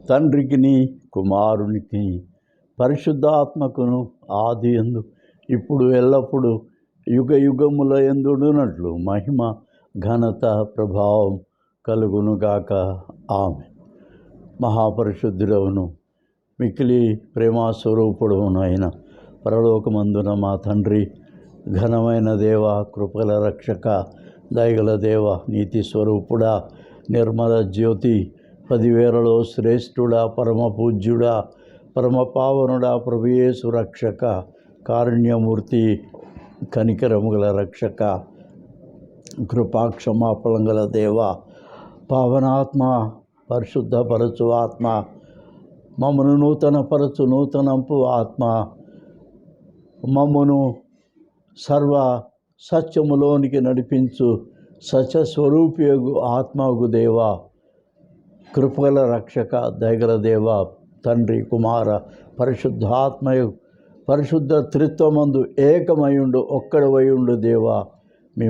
తండ్రికిని కుమారునికి పరిశుద్ధాత్మకును ఆదియందు ఇప్పుడు ఎల్లప్పుడు యుగ యుగముల యందునట్లు మహిమ ఘనత ప్రభావం కలుగునుగాక. ఆమె. మహాపరిశుద్ధుడవును మిక్కిలి ప్రేమాస్వరూపుడవును అయిన పరలోకమందున మా తండ్రి, ఘనమైన దేవ, కృపల రక్షక, దయగల దేవ, నీతి స్వరూపుడా, నిర్మల జ్యోతి, 10,000లో శ్రేష్ఠుడా, పరమ పూజ్యుడా, పరమ పావనుడా, ప్రభుయేసు రక్షక, కారుణ్యమూర్తి, కనికరము గల రక్షక, కృపాక్షమాపణం గల దేవ, పావనాత్మ, పరిశుద్ధపరచు ఆత్మ, మమ్మను నూతనపరచు నూతనంపు ఆత్మ, మమ్మను సర్వ సత్యములోనికి నడిపించు సత్యస్వరూపియగు ఆత్మగు దేవ, కృపగల రక్షక, దయగల దేవ, తండ్రి, కుమార, పరిశుద్ధాత్మయు పరిశుద్ధ త్రిత్వమందు ఏకమయుండు ఒక్కడవయుండు దేవ, మీ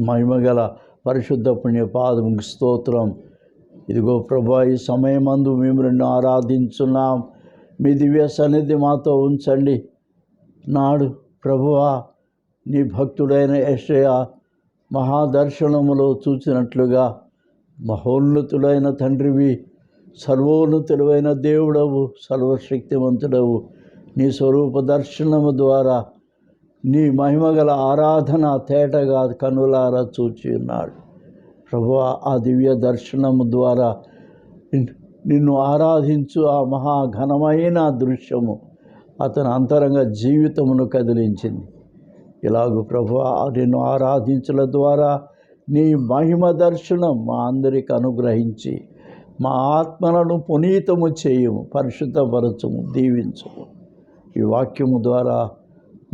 మహిమగల పరిశుద్ధ పుణ్యపాదముకి స్తోత్రం. ఇదిగో ప్రభా, ఈ సమయమందు మేము నిన్ను ఆరాధించున్నాం. మీ దివ్య సన్నిధి మాతో ఉంచండి. నాడు ప్రభువా, నీ భక్తుడైన యెషయా మహాదర్శనములో చూచినట్లుగా మహోన్నతుడైన తండ్రివి, సర్వోన్నతుడైన దేవుడవు, సర్వశక్తివంతుడవు, నీ స్వరూప దర్శనము ద్వారా నీ మహిమగల ఆరాధన తేటగా కనులారా చూచి ఉన్నాడు. ప్రభువా, ఆ దివ్య దర్శనము ద్వారా నిన్ను ఆరాధించు ఆ మహాఘనమైన దృశ్యము అతని అంతరంగ జీవితమును కదిలించింది. ఇలాగూ ప్రభువా, నిన్ను ఆరాధించల ద్వారా నీ మహిమ దర్శనం మా అందరికి అనుగ్రహించి మా ఆత్మలను పునీతము చేయము, పరిశుద్ధపరచము, దీవించము. ఈ వాక్యము ద్వారా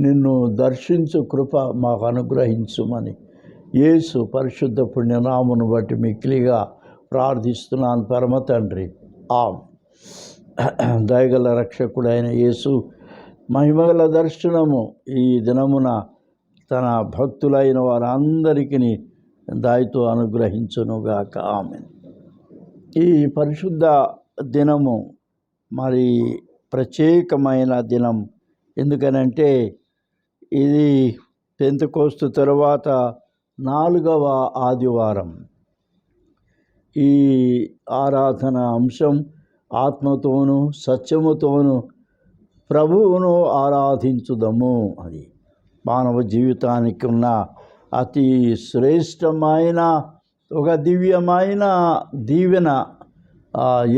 నిన్ను దర్శించు కృప మాకు అనుగ్రహించుమని యేసు పరిశుద్ధ పుణ్యనామమును బట్టి మిక్కిలిగా ప్రార్థిస్తున్నాను పరమ తండ్రి. దయగల రక్షకుడైన యేసు మహిమగల దర్శనము ఈ దినమున తన భక్తులైన వారందరికీ దయతో అనుగ్రహించునుగాక. ఆమేన్. ఈ పరిశుద్ధ దినము మరి ప్రత్యేకమైన దినం. ఎందుకనంటే ఇది పెంతెకోస్తు తరువాత 4వ ఆదివారం. ఈ ఆరాధన అంశం ఆత్మతోనూ సత్యముతోనూ ప్రభువును ఆరాధించుదము. అది మానవ జీవితానికి ఉన్న అతి శ్రేష్టమైన ఒక దివ్యమైన దీవెన.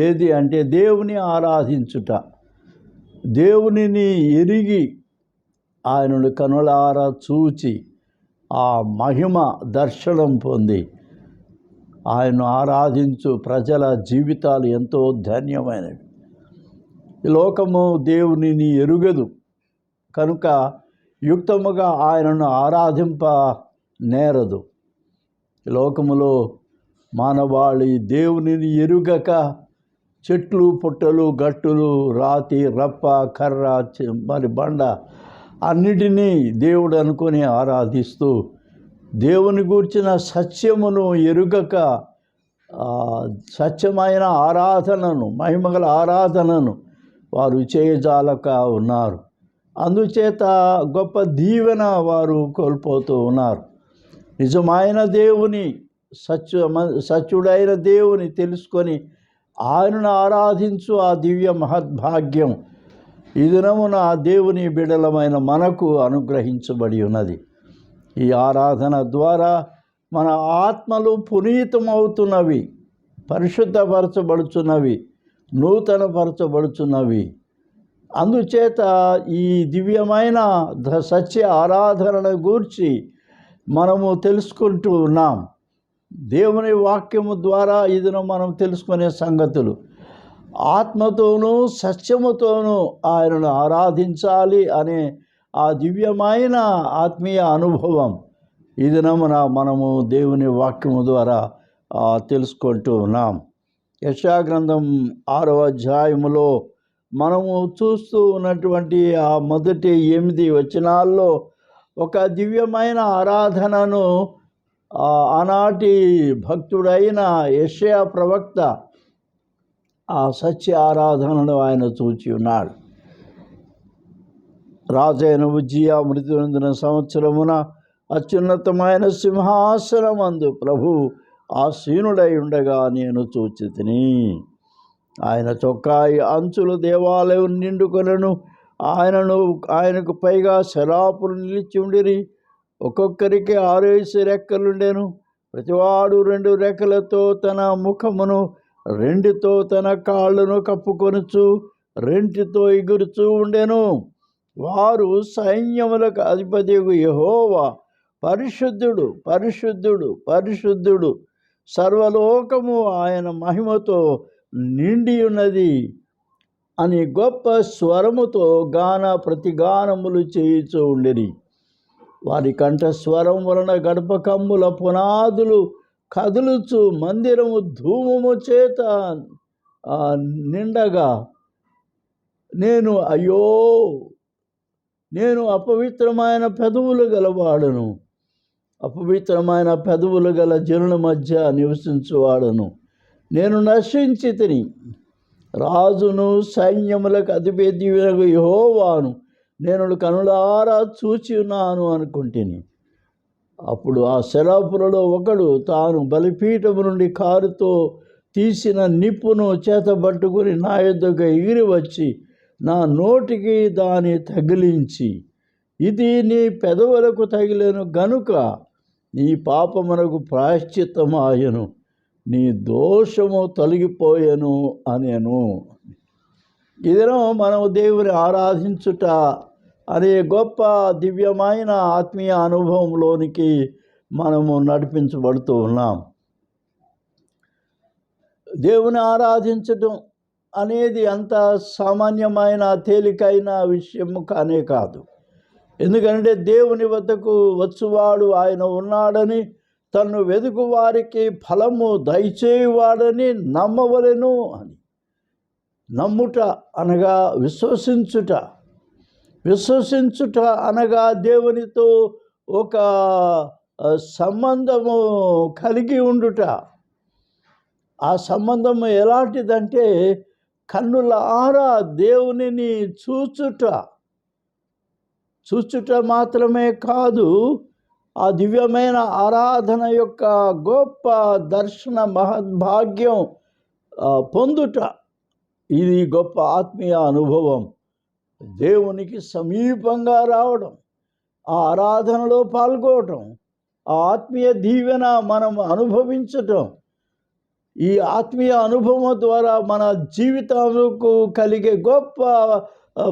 ఏది అంటే దేవుని ఆరాధించుట, దేవునిని ఎరిగి ఆయనను కనులారా చూచి ఆ మహిమ దర్శనం పొంది ఆయన్ను ఆరాధించు ప్రజల జీవితాలు ఎంతో ధన్యమైనవి. ఈ లోకము దేవునిని ఎరుగదు కనుక యుక్తముగా ఆయనను ఆరాధింప నేరదు. ఈ లోకములో మానవాళి దేవునిని ఎరుగక చెట్లు, పుట్టలు, గట్టులు, రాతి, రప్ప, కర్ర, మరి బండ అన్నిటినీ దేవుడు అనుకొని ఆరాధిస్తూ దేవుని గూర్చిన సత్యమును ఎరుగక సత్యమైన ఆరాధనను, మహిమగల ఆరాధనను వారు చేయజాలక ఉన్నారు. అందుచేత గొప్ప దీవెన వారు కోల్పోతూ ఉన్నారు. నిజమైన దేవుని, సత్యుడైన దేవుని తెలుసుకొని ఆయనను ఆరాధించు ఆ దివ్య మహద్భాగ్యం ఈ దినమున ఆ దేవుని బిడలమైన మనకు అనుగ్రహించబడి ఉన్నది. ఈ ఆరాధన ద్వారా మన ఆత్మలు పునీతమవుతున్నవి, పరిశుద్ధపరచబడుచున్నవి, నూతనపరచబడుచున్నవి. అందుచేత ఈ దివ్యమైన సత్య ఆరాధన గూర్చి మనము తెలుసుకుంటూ ఉన్నాం. దేవుని వాక్యము ద్వారా ఇదిను మనం తెలుసుకునే సంగతులు. ఆత్మతోనూ సత్యముతోనూ ఆయనను ఆరాధించాలి అనే ఆ దివ్యమైన ఆత్మీయ అనుభవం ఈ దినమున మనము దేవుని వాక్యము ద్వారా తెలుసుకుంటూ ఉన్నాం. యెషయా గ్రంథం 6వ అధ్యాయములో మనము చూస్తూ ఉన్నటువంటి ఆ మొదటి 8 వచనాల్లో ఒక దివ్యమైన ఆరాధనను ఆనాటి భక్తుడైన యెషయా ప్రవక్త ఆ సత్య ఆరాధనను ఆయన చూచి ఉన్నాడు. రాజైన ఉజ్జియా మృతి నొందిన సంవత్సరమున అత్యున్నతమైన సింహాసనమందు ప్రభు ఆసీనుడై ఉండగా నేను చూచితిని. ఆయన చొక్కాయి అంచులు దేవాలయం నిండుకొనెను. ఆయనకు పైగా శరాపులు నిలిచి ఉండిరి. ఒక్కొక్కరికి 6 రెక్కలుండెను. ప్రతివాడు 2 రెక్కలతో తన ముఖమును, 2తో తన కాళ్ళను కప్పుకొనుచు, 2తో ఎగురుచూ ఉండెను. వారు సైన్యములకు అధిపతియగు యెహోవా పరిశుద్ధుడు, పరిశుద్ధుడు, పరిశుద్ధుడు, సర్వలోకము ఆయన మహిమతో నిండి ఉన్నది అని గొప్ప స్వరముతో ప్రతిగానములు చేయుచూ ఉండిరి. వారి కంఠస్వరం వలన గడప కమ్ముల పునాదులు కదులుచు మందిరము ధూమము చేత నిండగా నేను అపవిత్రమైన పెదవులు గలవాడను, అపవిత్రమైన పెదవులు గల జనుల మధ్య నివసించువాడను. నేను నశించి తిని రాజును సైన్యములకు అధిపతియగు యెహోవాను నేను కనులారా చూచి ఉన్నాను అనుకుంటుని. అప్పుడు ఆ శరాపులలో ఒకడు తాను బలిపీఠము నుండి కారుతో తీసిన నిప్పును చేతబట్టుకుని నా యొద్దకు ఎగిరి వచ్చి నా నోటికి దాన్ని తగిలించి, ఇది నీ పెదవులకు తగిలేను గనుక నీ పాపమునకు ప్రాయశ్చిత్తమాయను, నీ దోషము తొలగిపోయెను అనెను. ఇదిలో మనం దేవుని ఆరాధించుట అనే గొప్ప దివ్యమైన ఆత్మీయ అనుభవంలోనికి మనము నడిపించబడుతూ ఉన్నాం. దేవుని ఆరాధించటం అనేది అంత సామాన్యమైన తేలికైన విషయము కానే కాదు. ఎందుకంటే దేవుని వద్దకు వచ్చువాడు ఆయన ఉన్నాడని, తన్ను వెదుకు వారికి ఫలము దయచేయువాడని నమ్మవలెను అని. నమ్ముట అనగా విశ్వసించుట, విశ్వసించుట అనగా దేవునితో ఒక సంబంధము కలిగి ఉండుట. ఆ సంబంధము ఎలాంటిదంటే కన్నుల ఆరా దేవునిని చూచుట మాత్రమే కాదు, ఆ దివ్యమైన ఆరాధన యొక్క గొప్ప దర్శన మహద్భాగ్యం పొందుట. ఇది గొప్ప ఆత్మీయ అనుభవం. దేవునికి సమీపంగా రావడం, ఆ ఆరాధనలో పాల్గొనడం, ఆ ఆత్మీయ దీవెన మనం అనుభవించటం. ఈ ఆత్మీయ అనుభవం ద్వారా మన జీవితాలకు కలిగే గొప్ప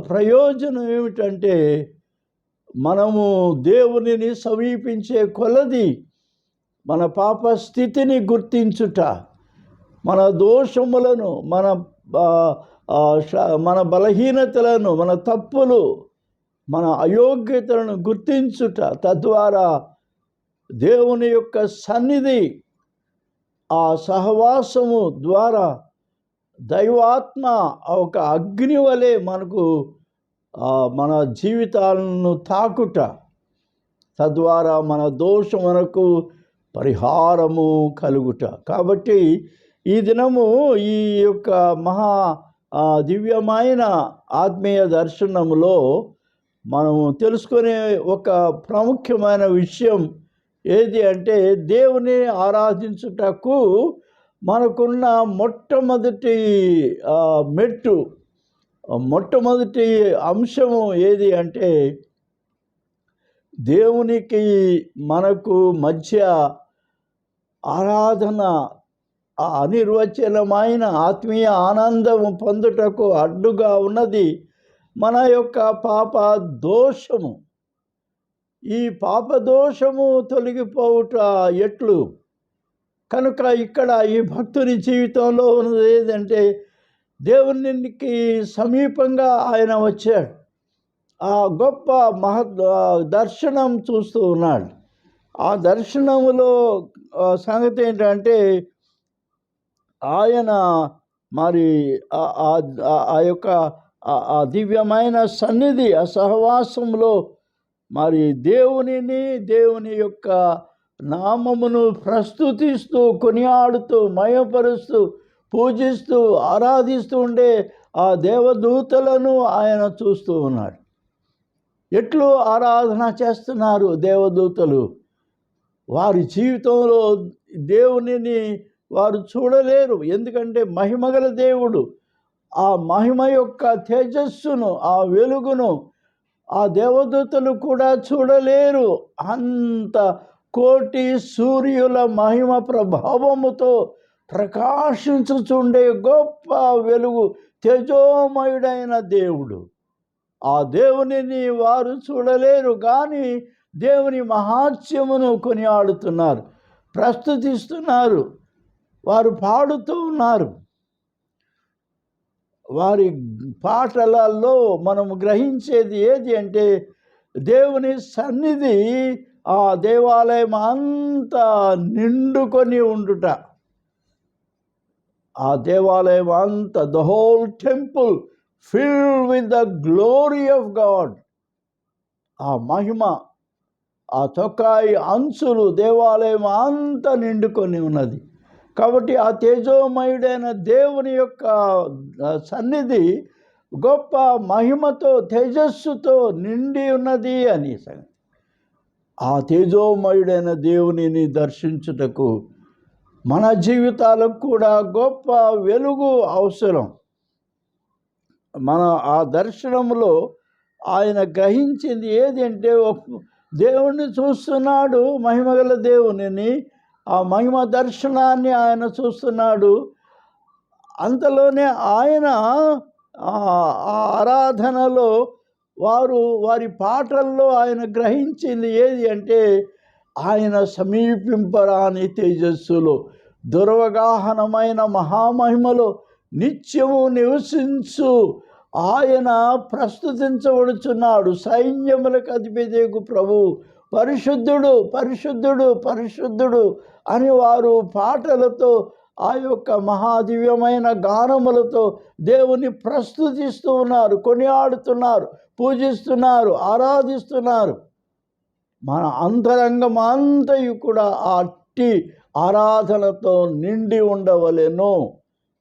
ప్రయోజనం ఏమిటంటే, మనము దేవునిని సమీపించే కొలది మన పాప స్థితిని గుర్తించుట, మన దోషములను, మన బలహీనతలను, మన తప్పులు, మన అయోగ్యతలను గుర్తించుట, తద్వారా దేవుని యొక్క సన్నిధి, ఆ సహవాసము ద్వారా దైవాత్మ ఒక అగ్ని వలె మనకు మన జీవితాలను తాకుట, తద్వారా మన దోషమునకు పరిహారము కలుగుట. కాబట్టి ఈ దినము ఈ యొక్క మహా దివ్యమైన ఆత్మీయ దర్శనములో మనము తెలుసుకునే ఒక ప్రాముఖ్యమైన విషయం ఏది అంటే, దేవుని ఆరాధించుటకు మనకున్న మొట్టమొదటి మెట్టు, మొట్టమొదటి అంశము ఏది అంటే, దేవునికి మనకు మధ్య ఆరాధన అనిర్వచనమైన ఆత్మీయ ఆనందము పొందుటకు అడ్డుగా ఉన్నది మన యొక్క పాప దోషము. ఈ పాప దోషము తొలగిపోవుట ఎట్లు? కనుక ఇక్కడ ఈ భక్తుని జీవితంలో ఉన్నది ఏదంటే, దేవునికి సమీపంగా ఆయన వచ్చాడు. ఆ గొప్ప దర్శనం చూస్తూ ఉన్నాడు. ఆ దర్శనములో సంగతి ఏంటంటే, ఆయన మరి ఆ యొక్క ఆ దివ్యమైన సన్నిధి, ఆ సహవాసంలో మరి దేవుని యొక్క నామమును ప్రస్తుతిస్తూ, కొనియాడుతూ, మయపరుస్తూ, పూజిస్తూ ఆరాధిస్తూ ఉండే ఆ దేవదూతలను ఆయన చూస్తూ ఉన్నాడు. ఎట్లు ఆరాధన చేస్తున్నారు దేవదూతలు? వారి జీవితంలో దేవునిని వారు చూడలేరు. ఎందుకంటే మహిమగల దేవుడు ఆ మహిమ యొక్క తేజస్సును, ఆ వెలుగును ఆ దేవదూతలు కూడా చూడలేరు. అంత కోటి సూర్యుల మహిమ ప్రభావముతో ప్రకాశించుచుండే గొప్ప వెలుగు తేజోమయుడైన దేవుడు. ఆ దేవునిని వారు చూడలేరు, కానీ దేవుని మహాత్మ్యమును కొనియాడుతున్నారు, ప్రస్తుతిస్తున్నారు, వారు పాడుతూ ఉన్నారు. వారి పాటలలో మనము గ్రహించేది ఏది అంటే దేవుని సన్నిధి ఆ దేవాలయం అంతా నిండుకొని ఉండుట. ఆ దేవాలయం అంతా, the whole temple filled with the glory of God. ఆ మహిమ, ఆ చొక్కాయి అంచులు దేవాలయం అంతా నిండుకొని ఉన్నది. కాబట్టి ఆ తేజోమయుడైన దేవుని యొక్క సన్నిధి గొప్ప మహిమతో తేజస్సుతో నిండి ఉన్నది అని. ఆ తేజోమయుడైన దేవునిని దర్శించుటకు మన జీవితాలకు కూడా గొప్ప వెలుగు అవసరం. మన ఆ దర్శనంలో ఆయన గ్రహించింది ఏది అంటే, దేవుణ్ణి చూస్తున్నాడు, మహిమగల దేవునిని, ఆ మహిమ దర్శనాన్ని ఆయన చూస్తున్నాడు. అంతలోనే ఆయన ఆరాధనలో వారి పాటల్లో ఆయన గ్రహించింది ఏది అంటే, ఆయన సమీపింపరాని తేజస్సులో, దురవగాహనమైన మహామహిమలో నిత్యము నివసించు ఆయన ప్రస్తుతించబడుచున్నాడు. సైన్యములకు అధిపతియగు ప్రభువు పరిశుద్ధుడు, పరిశుద్ధుడు, పరిశుద్ధుడు అని వారు పాటలతో, ఆ యొక్క మహాదివ్యమైన గానములతో దేవుని ప్రస్తుతిస్తూ ఉన్నారు, కొనియాడుతున్నారు, పూజిస్తున్నారు, ఆరాధిస్తున్నారు. మన అంతరంగం అంతయు కూడా అట్టి ఆరాధనతో నిండి ఉండవలెను.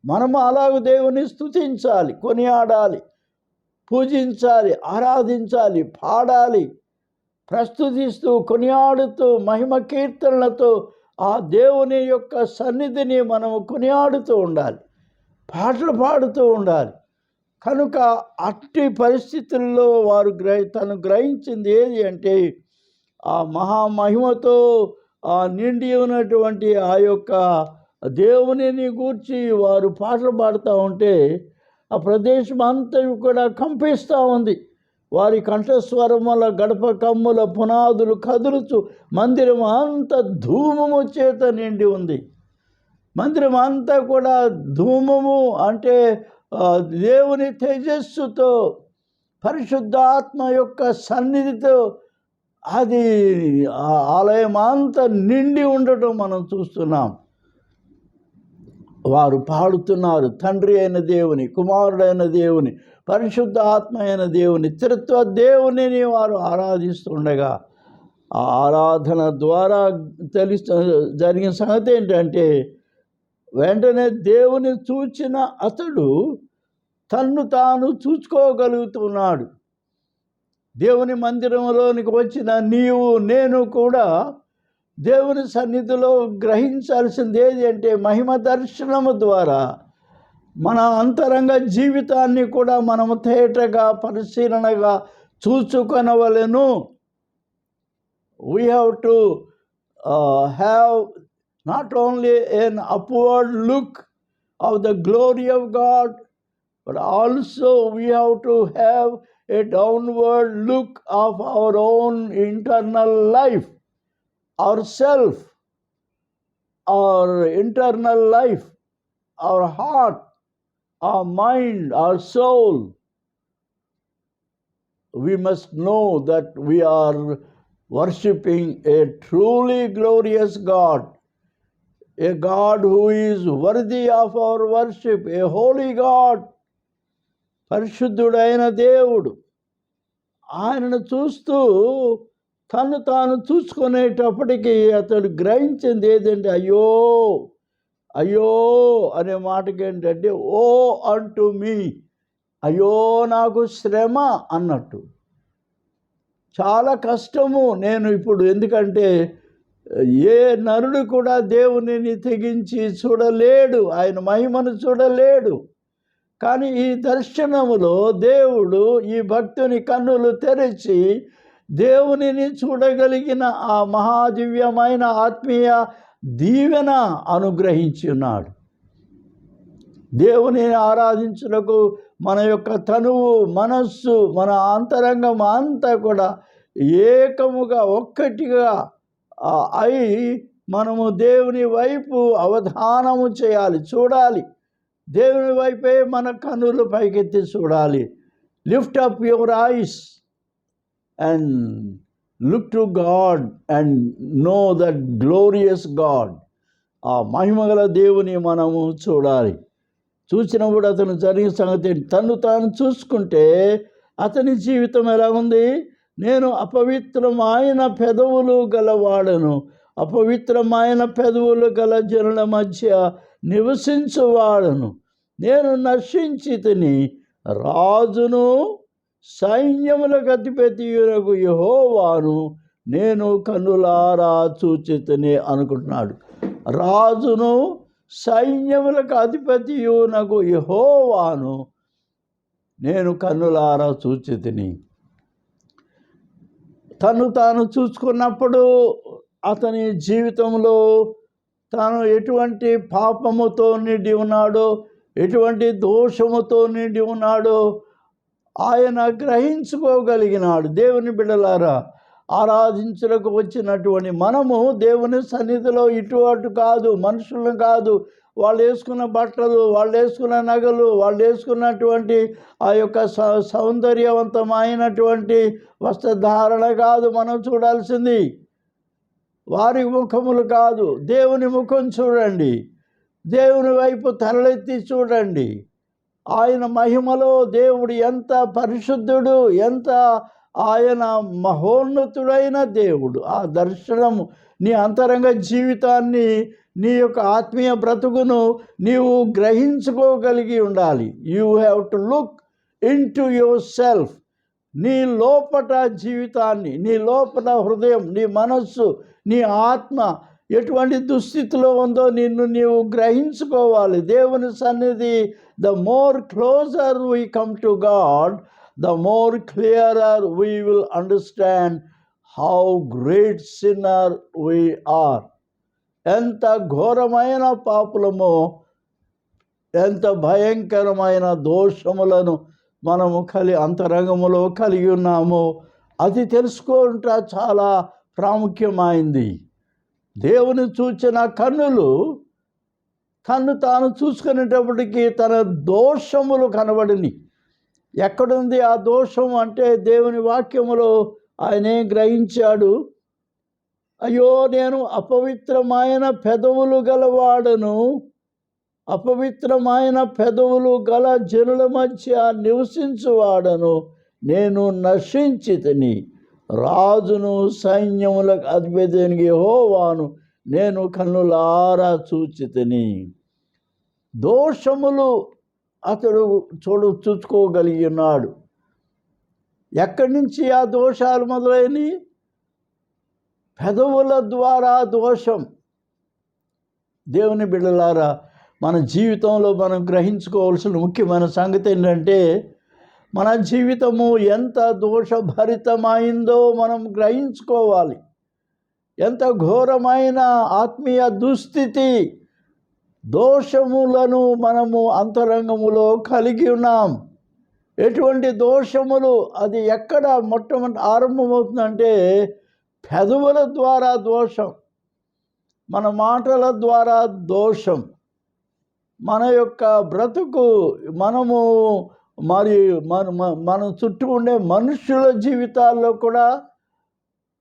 మనము అలాగ దేవుని స్తుతించాలి, కొనియాడాలి, పూజించాలి, ఆరాధించాలి, పాడాలి, ప్రస్తుతిస్తూ కొనియాడుతూ మహిమ కీర్తనలతో ఆ దేవుని యొక్క సన్నిధిని మనము కొనియాడుతూ ఉండాలి, పాటలు పాడుతూ ఉండాలి. కనుక అట్టి పరిస్థితుల్లో వారు తను గ్రహించింది ఏది అంటే, ఆ మహామహిమతో నిండి ఉన్నటువంటి ఆ యొక్క దేవునిని గూర్చి వారు పాటలు పాడుతూ ఉంటే ఆ ప్రదేశం అంతా కూడా కంపిస్తూ ఉంది. వారి కంఠస్వరముల, గడప కమ్ముల పునాదులు కదులుచు మందిరం అంతా ధూమము చేత నిండి ఉంది. మందిరం అంతా కూడా ధూమము అంటే దేవుని తేజస్సుతో, పరిశుద్ధాత్మ యొక్క సన్నిధితో అది ఆలయం అంతా నిండి ఉండటం మనం చూస్తున్నాం. వారు పాడుతున్నారు, తండ్రి అయిన దేవుని, కుమారుడైన దేవుని, పరిశుద్ధ ఆత్మ అయిన దేవుని, త్రిత్వ దేవునిని వారు ఆరాధిస్తుండగా, ఆ ఆరాధన ద్వారా జరిగిన సంగతి ఏంటంటే, వెంటనే దేవుని చూచిన అతడు తన్ను తాను చూసుకోగలుగుతున్నాడు. దేవుని మందిరంలోనికి వచ్చిన నీవు నేను కూడా దేవుని సన్నిధిలో గ్రహించాల్సింది ఏది అంటే, మహిమ దర్శనము ద్వారా మన అంతరంగ జీవితాన్ని కూడా మనము తేటగా పరిశీలనగా చూచుకొనవలెను. We have to have not only an upward look of the glory of God, but also we have to have a downward look of our own internal life, ourself, our internal life, our heart, our mind, our soul. We must know that we are worshipping a truly glorious God, a God who is worthy of our worship, a holy God. పరిశుద్ధుడైన దేవుడు. ఆయనను చూస్తూ తను తాను చూసుకునేటప్పటికీ అతడు గ్రహించింది ఏదంటే, అయ్యో అయ్యో అనే మాటకి ఏంటంటే ఓ అంటు మీ, అయ్యో నాకు శ్రమ అన్నట్టు. చాలా కష్టము. నేను ఇప్పుడు ఎందుకంటే ఏ నరుడు కూడా దేవునిని తెగించి చూడలేడు, ఆయన మహిమను చూడలేడు. కానీ ఈ దర్శనములో దేవుడు ఈ భక్తుని కన్నులు తెరిచి దేవునిని చూడగలిగిన ఆ మహాదివ్యమైన ఆత్మీయ దీవెన అనుగ్రహించి ఉన్నాడు. దేవునిని ఆరాధించుటకు మన యొక్క తనువు, మనస్సు, మన అంతరంగం అంతా కూడా ఏకముగా ఒక్కటిగా అయి మనము దేవుని వైపు అవధానము చేయాలి, చూడాలి. దేవుని వైపే మన కన్నులు పైకెత్తి చూడాలి. Lift up your eyes and look to God and know that glorious God. ఆ మహిమగల దేవుని మనము చూడాలి. చూసినప్పుడు అతను జరిగిన సంగతి తను తాను చూసుకుంటే అతని జీవితం ఎలా ఉంది? నేను అపవిత్రమైన పెదవులు గలవాడను, అపవిత్రమైన పెదవులు గల జనుల మధ్య నివసించువాడను, నేను నశించి తిని రాజును సైన్యములకు అధిపతియునగు యెహోవాను నేను కన్నులారా చూచితిని అనుకుంటున్నాడు. రాజును సైన్యములకు అధిపతియునగు యెహోవాను నేను కన్నులారా చూచితిని. తను తాను చూసుకున్నప్పుడు అతని జీవితంలో తాను ఎటువంటి పాపముతో నిండి ఉన్నాడో, ఎటువంటి దోషముతో నిండి ఉన్నాడో ఆయన గ్రహించుకోగలిగినాడు. దేవుని బిడ్డలారా, ఆరాధించుటకు వచ్చినటువంటి మనము దేవుని సన్నిధిలో ఇటు అటు కాదు, మనుషులను కాదు, వాళ్ళు వేసుకున్న బట్టలు, వాళ్ళు వేసుకున్న నగలు, వాళ్ళు వేసుకున్నటువంటి ఆ యొక్క సౌందర్యవంతమైనటువంటి వస్త్రధారణ కాదు మనం చూడాల్సింది. వారి ముఖములు కాదు, దేవుని ముఖం చూడండి. దేవుని వైపు తలెత్తి చూడండి. ఆయన మహిమలో దేవుడు ఎంత పరిశుద్ధుడు, ఎంత ఆయన మహోన్నతుడైన దేవుడు. ఆ దర్శనము నీ అంతరంగ జీవితాన్ని, నీ యొక్క ఆత్మీయ బ్రతుకును నీవు గ్రహించుకోగలిగి ఉండాలి. You have to look in to your self. నీ లోపట జీవితాన్ని, నీ లోపల హృదయం, నీ మనస్సు, నీ ఆత్మ ఎటువంటి దుస్థితిలో ఉందో నిన్ను నీవు గ్రహించుకోవాలి. దేవుని సన్నిధి, the more closer we come to God, the more clearer we will understand how great sinner we are. ఎంత ఘోరమైన పాపులమో, ఎంత భయంకరమైన దోషములను మనము అంతరంగములో కలిగి ఉన్నామో అది తెలుసుకుంటా చాలా ప్రాముఖ్యమైంది. దేవుని చూచిన కన్నులు తను తాను చూసుకునేటప్పటికీ తన దోషములు కనబడిని. ఎక్కడుంది ఆ దోషం అంటే దేవుని వాక్యములో ఆయనే గ్రహించాడు. అయ్యో నేను అపవిత్రమైన పెదవులు గలవాడను, అపవిత్రమైన పెదవులు గల జనుల మధ్య నివసించువాడను, నేను నశించి తిని రాజును సైన్యములకు అధిపతిని యెహోవాను నేను కన్నులారా చూచి తిని. దోషములు అతడు చూసుకోగలిగి ఉన్నాడు. ఎక్కడి నుంచి ఆ దోషాలు మొదలైనవి? పెదవుల ద్వారా దోషం. దేవుని బిడ్డలారా, మన జీవితంలో మనం గ్రహించుకోవాల్సిన ముఖ్యమైన సంగతి ఏంటంటే మన జీవితము ఎంత దోషభరితమైందో మనం గ్రహించుకోవాలి. ఎంత ఘోరమైన ఆత్మీయ దుస్థితి, దోషములను మనము అంతరంగములో కలిగి ఉన్నాం. ఎటువంటి దోషములు? అది ఎక్కడ మొట్టమొదటి ఆరంభమవుతుందంటే పెదవుల ద్వారా దోషం, మన మాటల ద్వారా దోషం, మన యొక్క బ్రతుకు, మనము మన చుట్టూ ఉండే మనుషుల జీవితాల్లో కూడా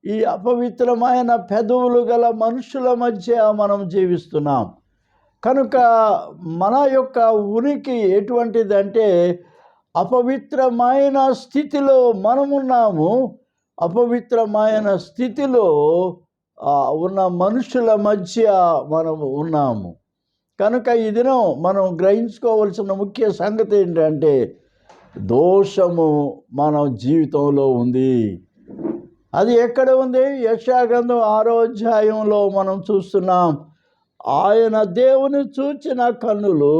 ఈ అపవిత్రమైన పెదవులు గల మనుషుల మధ్య మనం జీవిస్తున్నాం. కనుక మన యొక్క ఉనికి ఎటువంటిదంటే అపవిత్రమైన స్థితిలో మనమున్నాము. అపవిత్రమైన స్థితిలో ఉన్న మనుషుల మధ్య మనము ఉన్నాము. కనుక ఈ దినం మనం గ్రహించుకోవాల్సిన ముఖ్య సంగతి ఏంటంటే దోషము మన జీవితంలో ఉంది. అది ఎక్కడ ఉంది? యెషయా గ్రంథం 6వ అధ్యాయంలో మనం చూస్తున్నాం. ఆయన దేవుని చూచిన కన్నులు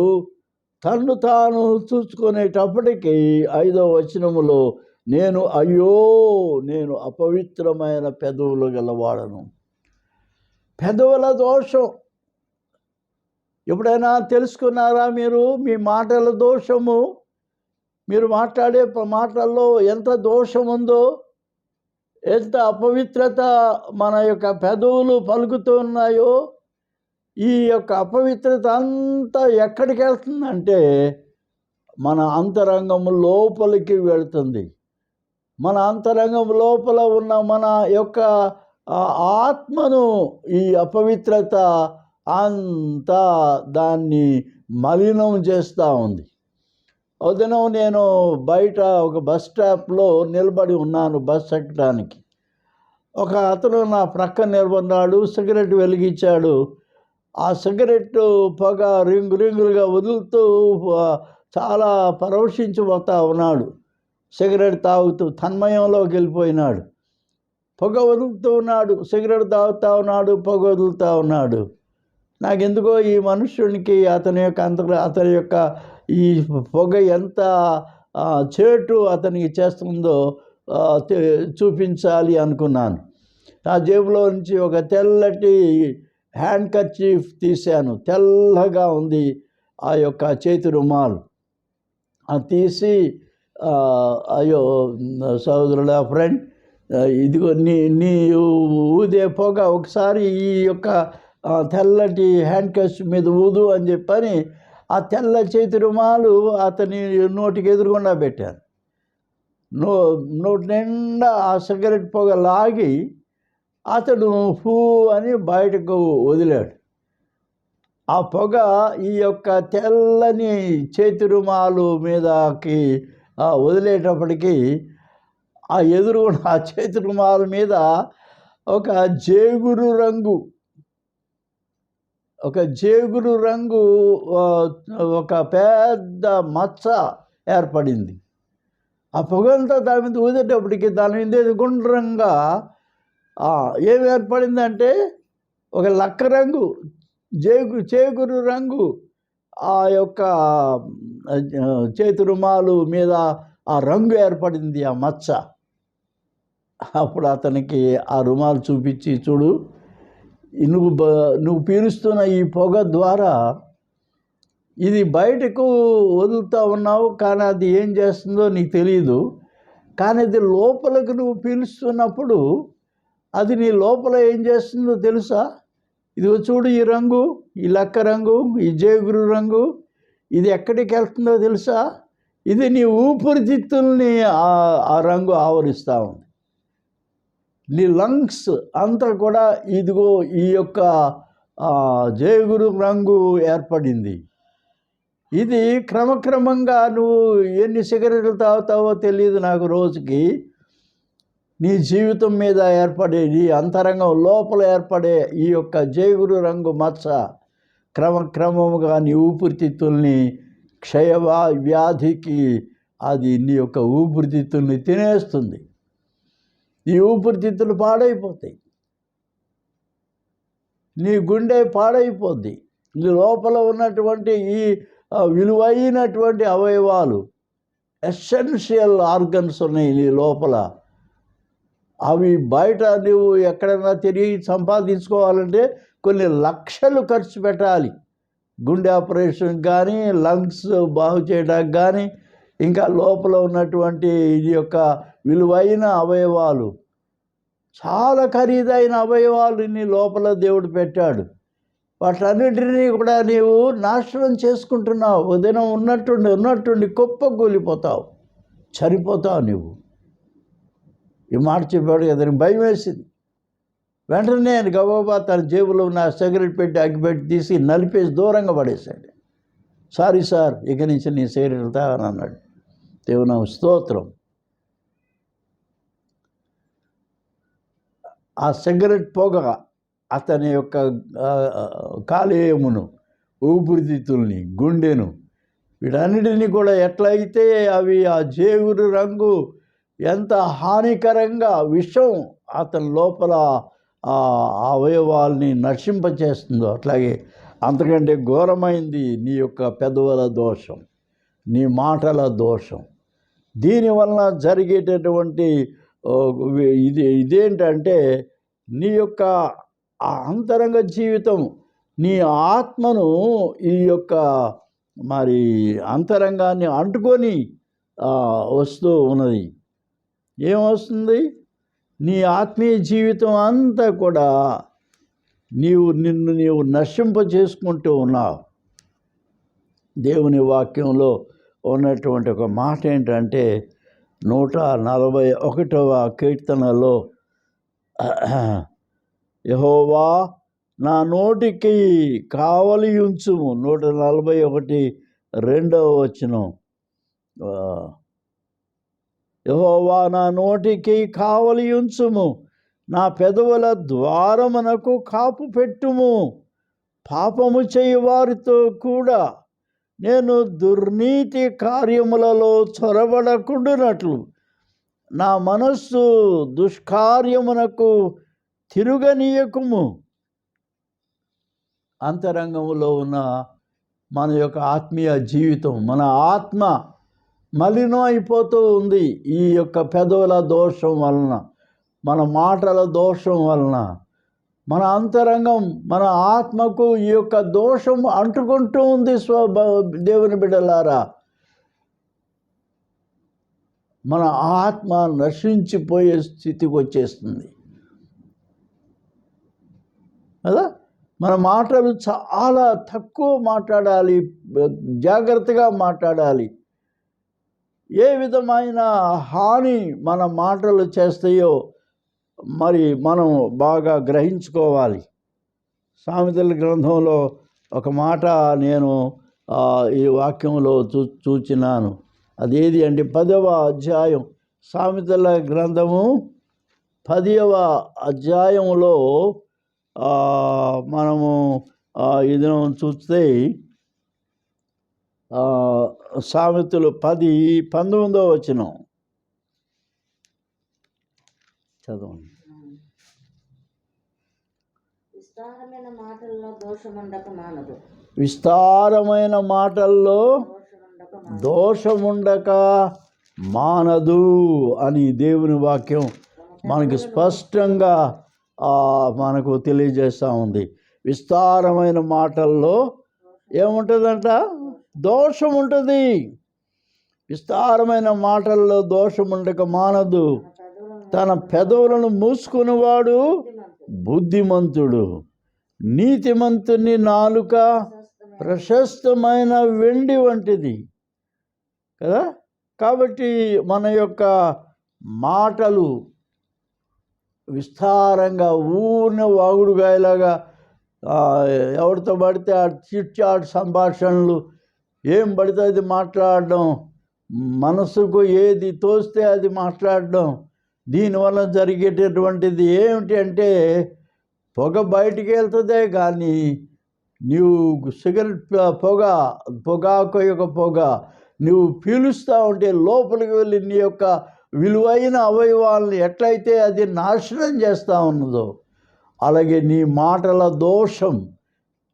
తన్ను తాను చూసుకునేటప్పటికీ 5వ వచనములో అయ్యో నేను అపవిత్రమైన పెదవులు గలవాడను. పెదవుల దోషం ఎప్పుడైనా తెలుసుకున్నారా మీరు? మీ మాటల దోషము, మీరు మాట్లాడే మాటల్లో ఎంత దోషం ఉందో, ఎంత అపవిత్రత మన యొక్క పెదవులు పలుకుతున్నాయో. ఈ యొక్క అపవిత్రత అంతా ఎక్కడికి వెళ్తుందంటే మన అంతరంగం లోపలికి వెళ్తుంది. మన అంతరంగం లోపల ఉన్న మన యొక్క ఆత్మను ఈ అపవిత్రత అంతా దాన్ని మలినం చేస్తూ ఉంది. ఒక దినం నేను బయట ఒక బస్ స్టాప్లో నిలబడి ఉన్నాను బస్ ఎక్కడానికి. ఒక అతను నా ప్రక్కన నిలబడినాడు, సిగరెట్ వెలిగించాడు. ఆ సిగరెట్ పొగ రింగులుగా వదులుతూ చాలా పరవశించిపోతూ ఉన్నాడు. సిగరెట్ తాగుతూ తన్మయంలోకి వెళ్ళిపోయినాడు. పొగ వదులుతూ ఉన్నాడు, సిగరెట్ తాగుతూ ఉన్నాడు, పొగ వదులుతూ ఉన్నాడు. నాకెందుకో ఈ మనుష్యునికి అతని యొక్క ఈ పొగ ఎంత చేటు అతనికి చేస్తుందో చూపించాలి అనుకున్నాను. నా జేబులో నుంచి ఒక తెల్లటి హ్యాండ్ కర్చీఫ్ తీశాను. తెల్లగా ఉంది ఆ యొక్క చేతి రుమాలు. అది తీసి అయ్యో సోదరుడా, ఫ్రెండ్, ఇదిగో నీ ఊదే పొగ ఒకసారి ఈ యొక్క తెల్లటి హ్యాండ్ కర్చీఫ్ మీద ఊదు అని చెప్పని ఆ తెల్ల చేతి రుమాలు అతని నోటికి ఎదురుగుండా పెట్టాను. నోటి నిండా ఆ సిగరెట్ పొగ లాగి అతడు ఫూ అని బయటకు వదిలాడు. ఆ పొగ ఈ యొక్క తెల్లని చేతి రుమాలు మీదకి వదిలేటప్పటికీ ఆ ఆ చేతి రుమాలు మీద ఒక జేగురు రంగు ఒక పెద్ద మచ్చ ఏర్పడింది. ఆ పొగంతా దాని మీద ఊదేటప్పటికి దాని మీద గుండ్రంగా ఏమి ఏర్పడిందంటే ఒక లక్క రంగు, చేగురు రంగు ఆ యొక్క చేతి రుమాలు మీద ఆ రంగు ఏర్పడింది, ఆ మచ్చ. అప్పుడు అతనికి ఆ రుమాలు చూపించి, చూడు, నువ్వు పీలుస్తున్న ఈ పొగ ద్వారా ఇది బయటకు వదులుతూ ఉన్నావు, కానీ అది ఏం చేస్తుందో నీకు తెలియదు. కానీ అది లోపలికి నువ్వు పీలుస్తున్నప్పుడు అది నీ లోపల ఏం చేస్తుందో తెలుసా? ఇదిగో చూడు, ఈ రంగు, ఈ లక్క రంగు, ఈ జేగురు రంగు, ఇది ఎక్కడికి వెళ్తుందో తెలుసా? ఇది నీ ఊపిరితిత్తుల్ని ఆ రంగు ఆవరిస్తూ ఉంది. నీ లంగ్స్ అంతా కూడా ఇదిగో ఈ యొక్క జేగురు రంగు ఏర్పడింది. ఇది క్రమక్రమంగా నువ్వు ఎన్ని సిగరెట్లు తాగుతావో తెలియదు నాకు, రోజుకి నీ జీవితం మీద ఏర్పడే, నీ అంతరంగం లోపల ఏర్పడే ఈ యొక్క జేగురు రంగు మచ్చ క్రమక్రమముగా నీ ఊపిరితిత్తుల్ని వ్యాధికి అది నీ యొక్క ఊపిరితిత్తుల్ని తినేస్తుంది. ఈ ఊపిరితిత్తులు పాడైపోతాయి, నీ గుండె పాడైపోద్ది. నీ లోపల ఉన్నటువంటి ఈ విలువైనటువంటి అవయవాలు, ఎసెన్షియల్ ఆర్గన్స్ ఉన్నాయి నీ లోపల. అవి బయట నువ్వు ఎక్కడైనా తిరిగి సంపాదించుకోవాలంటే కొన్ని లక్షలు ఖర్చు పెట్టాలి. గుండె ఆపరేషన్ కానీ, లంగ్స్ బాగు చేయడానికి కానీ, ఇంకా లోపల ఉన్నటువంటి ఇది యొక్క విలువైన అవయవాలు, చాలా ఖరీదైన అవయవాలు నీ లోపల దేవుడు పెట్టాడు. వాటన్నిటినీ కూడా నీవు నాశనం చేసుకుంటున్నావు. ఉదయం ఉన్నట్టుండి కుప్పకూలిపోతావు, చనిపోతావు. నువ్వు ఈ మాట చెప్పాడు కదా, భయం వేసింది. వెంటనే నేను గబగబా తన జేబులో ఉన్న సిగరెట్ పెట్టి అగ్గిపెట్టి తీసి నలిపేసి దూరంగా పడేశాడు. సారీ సార్, ఇక నుంచి నీ సిగరెట్ తాగను అన్నాడు. దేవుని స్తోత్రం. ఆ సిగరెట్ పొగ అతని యొక్క కాలేయమును ఊపిరితిత్తుల్ని, గుండెను, వీటన్నిటిని కూడా ఎట్లయితే అవి ఆ జేగురు రంగు ఎంత హానికరంగా విషం అతని లోపల ఆ అవయవాల్ని నశింపచేస్తుందో, అట్లాగే అంతకంటే ఘోరమైంది నీ యొక్క పెదవుల దోషం, నీ మాటల దోషం. దీనివలన జరిగేటటువంటి ఇదేంటంటే నీ యొక్క అంతరంగ జీవితం, నీ ఆత్మను ఈ యొక్క మరి అంతరంగాన్ని అంటుకొని వస్తూ ఉన్నది. ఏమొస్తుంది? నీ ఆత్మీయ జీవితం అంతా కూడా నిన్ను నశింప చేసుకుంటూ ఉన్నావు. దేవుని వాక్యంలో ఉన్నటువంటి ఒక మాట ఏంటంటే 141వ కీర్తనలో, యెహోవా నా నోటికి కావలి ఉంచుము. 141:2 వచనం, యెహోవా నా నోటికి కావలి ఉంచుము, నా పెదవుల ద్వారమునకు కాపు పెట్టుము. పాపము చేయు వారితో కూడా నేను దుర్నీతి కార్యములలో చొరబడకుండునట్లు నా మనస్సు దుష్కార్యమునకు తిరుగనీయకుము. అంతరంగంలో ఉన్న మన యొక్క ఆత్మీయ జీవితం, మన ఆత్మ మలినం అయిపోతూ ఉంది ఈ యొక్క పెదవుల దోషం వలన, మన మాటల దోషం వలన. మన అంతరంగం, మన ఆత్మకు ఈ యొక్క దోషం అంటుకుంటూ ఉంది. దేవుని బిడ్డలారా, మన ఆత్మ నశించిపోయే స్థితికి వచ్చేస్తుంది కదా. మన మాటలు చాలా తక్కువ మాట్లాడాలి, జాగ్రత్తగా మాట్లాడాలి. ఏ విధమైన హాని మన మాటలు చేస్తాయో మరి మనం బాగా గ్రహించుకోవాలి. సామెతల గ్రంథంలో ఒక మాట నేను ఈ వాక్యంలో చూచినాను. అదేది అంటే 10వ అధ్యాయం, సామెతల గ్రంథము 10వ అధ్యాయంలో మనము ఇది చూస్తే సామెతలు 10:19 వచనం చదవండి. విస్తారమైన మాటల్లో దోషముండక మానదు అని దేవుని వాక్యం మనకి స్పష్టంగా మనకు తెలియజేస్తూ ఉంది. విస్తారమైన మాటల్లో ఏముంటుందంట? దోషం ఉంటుంది. విస్తారమైన మాటల్లో దోషముండక మానదు. తన పెదవులను మూసుకునేవాడు బుద్ధిమంతుడు. నీతిమంతుని నాలుక ప్రశస్తమైన వెండి వంటిది కదా. కాబట్టి మన యొక్క మాటలు విస్తారంగా ఊరిన వాగుడుగాయలాగా ఎవరితో పడితే ఆ చిట్ చాట్ సంభాషణలు, ఏం పడితే అది మాట్లాడడం, మనసుకు ఏది తోస్తే అది మాట్లాడడం, దీనివల్ల జరిగేటటువంటిది ఏమిటి అంటే పొగ బయటికి వెళ్తుందే కానీ నీవు సిగరెట్ పొగాకు యొక్క పొగ నువ్వు పీలుస్తూ ఉంటే లోపలికి వెళ్ళి నీ యొక్క విలువైన అవయవాలను ఎట్లయితే అది నాశనం చేస్తూ ఉన్నదో, అలాగే నీ మాటల దోషం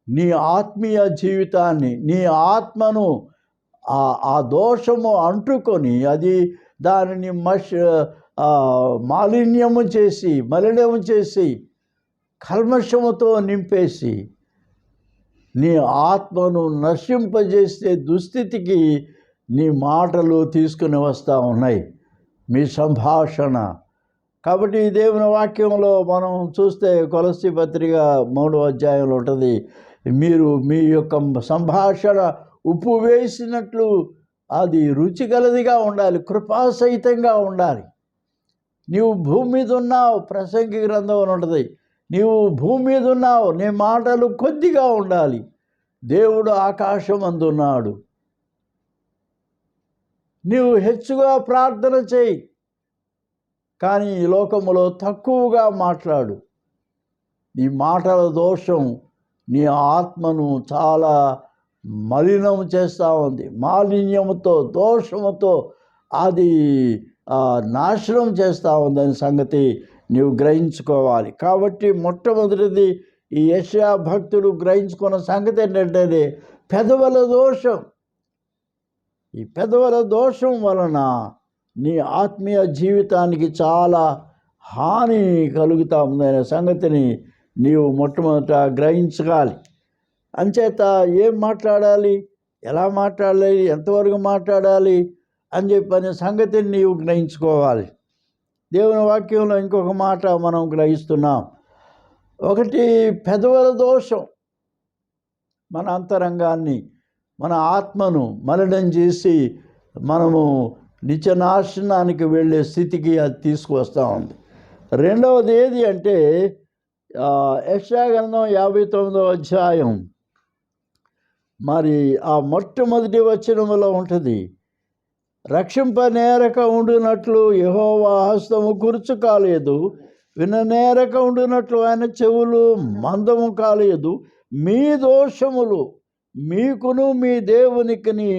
నీ ఆత్మీయ జీవితాన్ని, నీ ఆత్మను ఆ దోషము అంటుకొని అది దానిని మలినము చేసి కల్మషముతో నింపేసి నీ ఆత్మను నశింపజేసే దుస్థితికి నీ మాటలు తీసుకుని వస్తూ ఉన్నాయి, మీ సంభాషణ. కాబట్టి దేవుని వాక్యంలో మనం చూస్తే కొలస్సీ పత్రిక 3వ అధ్యాయంలో ఉంటుంది, మీరు మీ యొక్క సంభాషణ ఉప్పు వేసినట్లు అది రుచిగలదిగా ఉండాలి, కృపాసహితంగా ఉండాలి. నీవు భూమి మీద ఉన్నావు, ప్రసంగి గ్రంథం అని ఉంటుంది, నీవు భూమి మీద ఉన్నావు, నీ మాటలు కొద్దిగా ఉండాలి. దేవుడు ఆకాశం అందున్నాడు. నీవు హెచ్చుగా ప్రార్థన చేయి, కానీ ఈ లోకములో తక్కువగా మాట్లాడు. నీ మాటల దోషం నీ ఆత్మను చాలా మలినం చేస్తూ ఉంది. మాలిన్యముతో, దోషముతో అది నాశనం చేస్తూ ఉందని సంగతి నీవు గ్రహించుకోవాలి. కాబట్టి మొట్టమొదటిది ఈ యెషయా భక్తుడు గ్రహించుకున్న సంగతి ఏంటంటే పెదవుల దోషం. ఈ పెదవుల దోషం వలన నీ ఆత్మీయ జీవితానికి చాలా హాని కలుగుతూ ఉందనే సంగతిని నీవు మొట్టమొదట గ్రహించాలి. అంచేత ఏం మాట్లాడాలి, ఎలా మాట్లాడాలి, ఎంతవరకు మాట్లాడాలి అని చెప్పనే సంగతిని నీవు గ్రహించుకోవాలి. దేవుని వాక్యంలో ఇంకొక మాట మనం గ్రహిస్తున్నాం. ఒకటి, పెదవుల దోషం మన అంతరంగాన్ని, మన ఆత్మను మలినం చేసి మనము నిత్యనాశనానికి వెళ్ళే స్థితికి అది తీసుకువస్తూ ఉంది. రెండవది ఏది అంటే యెషయా గ్రంథం 59వ అధ్యాయం మరి ఆ మొట్టమొదటి వచనములో ఉంటుంది, రక్షింపనేరక ఉండునట్లు యెహోవా హస్తము కురుచు కాలేదు, విననేరక ఉండునట్లు ఆయన చెవులు మందము కాలేదు, మీ దోషములు మీకును మీ దేవునికిని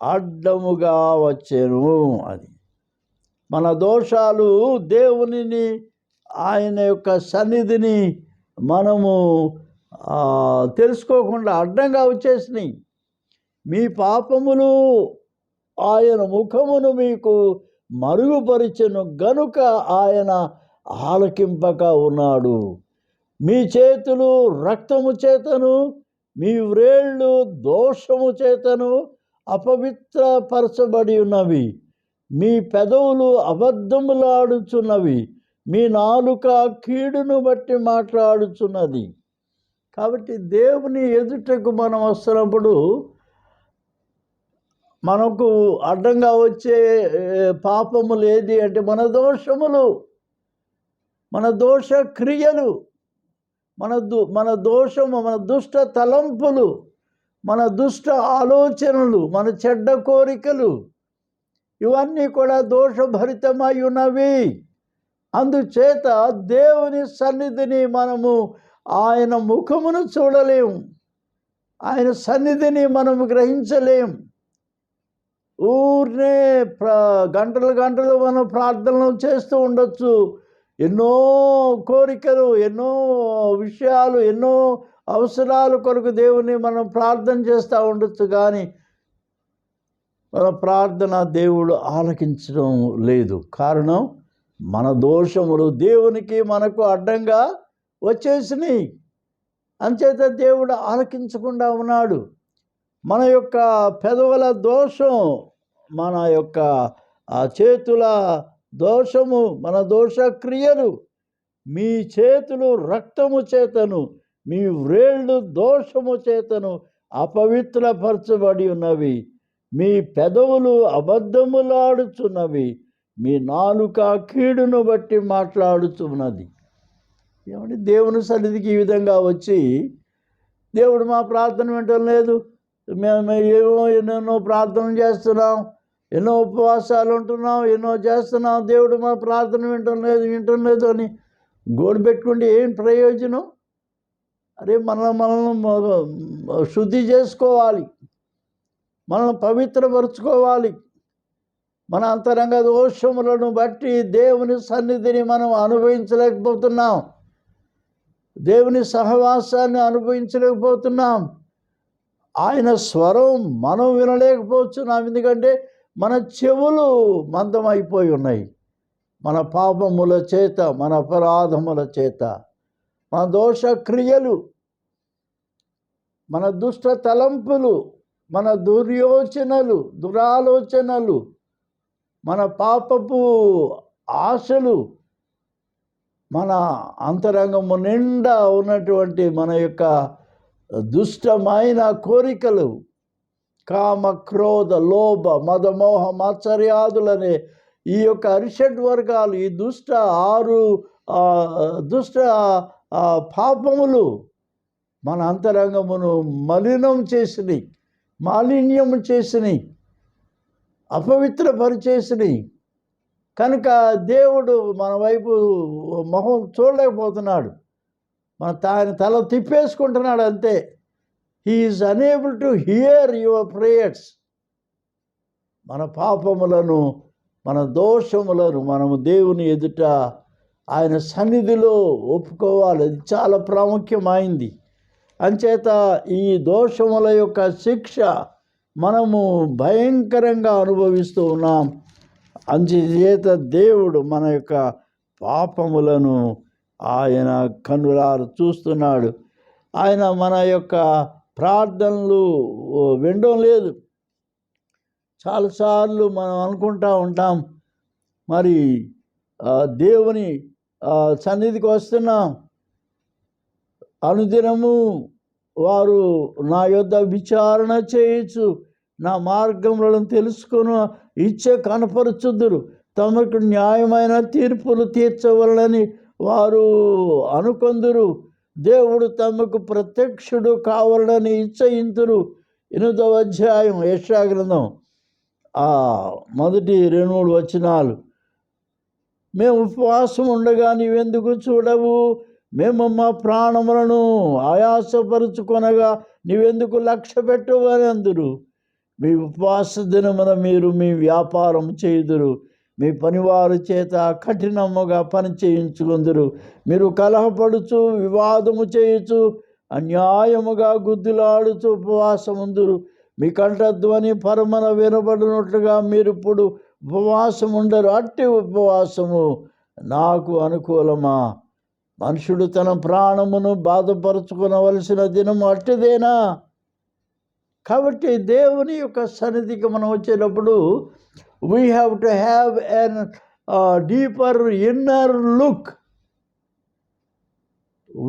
అడ్డముగా వచ్చెను. అది మన దోషాలు దేవునిని, ఆయన యొక్క సన్నిధిని మనము తెలుసుకోకుండా అడ్డంగా వచ్చేసినాయి. మీ పాపములు ఆయన ముఖమును మీకు మరుగుపరిచెను గనుక ఆయన ఆలకింపక ఉన్నాడు. మీ చేతులు రక్తము చేతను, మీ వ్రేళ్ళు దోషము చేతను అపవిత్రపరచబడి ఉన్నవి, మీ పెదవులు అబద్ధములాడుచున్నవి, మీ నాలుక కీడును బట్టి మాట్లాడుచున్నది. కాబట్టి దేవుని ఎదుటకు మనం వస్తున్నప్పుడు మనకు అడ్డంగా వచ్చే పాపములు ఏది అంటే మన దోషములు, మన దోష క్రియలు, మన దోషము, మన దుష్ట తలంపులు, మన దుష్ట ఆలోచనలు, మన చెడ్డ కోరికలు, ఇవన్నీ కూడా దోషభరితమై ఉన్నవి. అందుచేత దేవుని సన్నిధిని మనము, ఆయన ముఖమును చూడలేము, ఆయన సన్నిధిని మనము గ్రహించలేం. ఊరినే గంటలు గంటలు మనం ప్రార్థనలు చేస్తూ ఉండొచ్చు. ఎన్నో కోరికలు, ఎన్నో విషయాలు, ఎన్నో అవసరాల కొరకు దేవుని మనం ప్రార్థన చేస్తూ ఉండొచ్చు, కానీ మన ప్రార్థన దేవుడు ఆలకించడం లేదు. కారణం మన దోషములు దేవునికి మనకు అడ్డంగా వచ్చేసినాయి. అంచేత దేవుడు ఆలకించకుండా ఉన్నాడు. మన యొక్క పెదవుల దోషం, మన యొక్క చేతుల దోషము, మన దోష క్రియలు, మీ చేతులు రక్తము చేతను, మీ వ్రేళ్ళు దోషము చేతను అపవిత్రపరచబడి ఉన్నవి, మీ పెదవులు అబద్ధములాడుచున్నవి, మీ నాలుక కీడును బట్టి మాట్లాడుచున్నది. ఏమంటే దేవుని సన్నిధికి ఈ విధంగా వచ్చి దేవుడు మా ప్రార్థన వినటం లేదు, మేము ఎన్నెన్నో ప్రార్థనలు చేస్తున్నాం, ఎన్నో ఉపవాసాలు ఉంటున్నాం, ఎన్నో చేస్తున్నాం, దేవుడు మా ప్రార్థన వినటం లేదు అని గోడు పెట్టుకుంటే ఏం ప్రయోజనం? అరే మనల్ని శుద్ధి చేసుకోవాలి, మనల్ని పవిత్రపరుచుకోవాలి. మన అంతరంగ దోషములను బట్టి దేవుని సన్నిధిని మనం అనుభవించలేకపోతున్నాం, దేవుని సహవాసాన్ని అనుభవించలేకపోతున్నాం, ఆయన స్వరం మనం వినలేకపోతున్నాం. ఎందుకంటే మన చెవులు మందమైపోయి ఉన్నాయి, మన పాపముల చేత, మన అపరాధముల చేత, మన దోష క్రియలు, మన దుష్ట తలంపులు, మన దురాలోచనలు, మన పాపపు ఆశలు, మన అంతరంగము నిండా ఉన్నటువంటి మన యొక్క దుష్టమైన కోరికలు, కామ, క్రోధ, లోభ, మదమోహ, మాత్సర్యాదులనే ఈ యొక్క అరిషడ్ వర్గాలు, ఈ దుష్ట పాపములు మన అంతరంగమును మలినం చేసినాయి, మాలిన్యము చేసినాయి, అపవిత్రపరిచేసినాయి. కనుక దేవుడు మన వైపు మొహం చూడలేకపోతున్నాడు. ఆయన తల తిప్పేసుకుంటున్నాడు అంతే. He's unable to hear your prayers. మన పాపములను, మన దోషములను మనము దేవుని ఎదుట ఆయన సన్నిధిలో ఒప్పుకోవాలి. అది చాలా ప్రాముఖ్యమైంది. అంచేత ఈ దోషముల యొక్క శిక్ష మనము భయంకరంగా అనుభవిస్తూ ఉన్నాం. అంచేత దేవుడు మన యొక్క పాపములను ఆయన కన్నులారు చూస్తున్నాడు. ఆయన మన యొక్క ప్రార్థనలు వినడం లేదు. చాలాసార్లు మనం అనుకుంటూ ఉంటాం, మరి దేవుని సన్నిధికి వస్తున్నాం, అనుదినము వారు నా యొద్ద విచారణ చేయొచ్చు, నా మార్గములను తెలుసుకొని ఇచ్చే కనపరచుదురు, తమకు న్యాయమైన తీర్పులు తీర్చవలనని వారు అనుకొందురు, దేవుడు తమకు ప్రత్యక్షుడు కావాలని ఇచ్చయింతురు. 8వ అధ్యాయం యెషయా గ్రంథం మొదటి 2-3 వచనాలు. మేము ఉపవాసం ఉండగా నీవెందుకు చూడవు, మేము మా ప్రాణములను ఆయాసపరుచుకొనగా నీవెందుకు లక్ష్య పెట్టవు అని అందురు. మీ ఉపవాస దినమున మీరు మీ వ్యాపారం చేయుదురు, మీ పనివారి చేత కఠినముగా పని చేయించుకుందురు. మీరు కలహపడుచు వివాదము చేయుచు అన్యాయముగా గుద్దులాడుచు ఉపవాసముందురు. మీ కంఠధ్వని పరమన వినబడినట్లుగా మీరు ఇప్పుడు ఉపవాసం ఉండరు. అట్టి ఉపవాసము నాకు అనుకూలమా? మనుషుడు తన ప్రాణమును బాధపరుచుకునవలసిన దినము అట్టిదేనా? కాబట్టి దేవుని యొక్క సన్నిధికి మనం వచ్చేటప్పుడు we have to have a deeper inner look.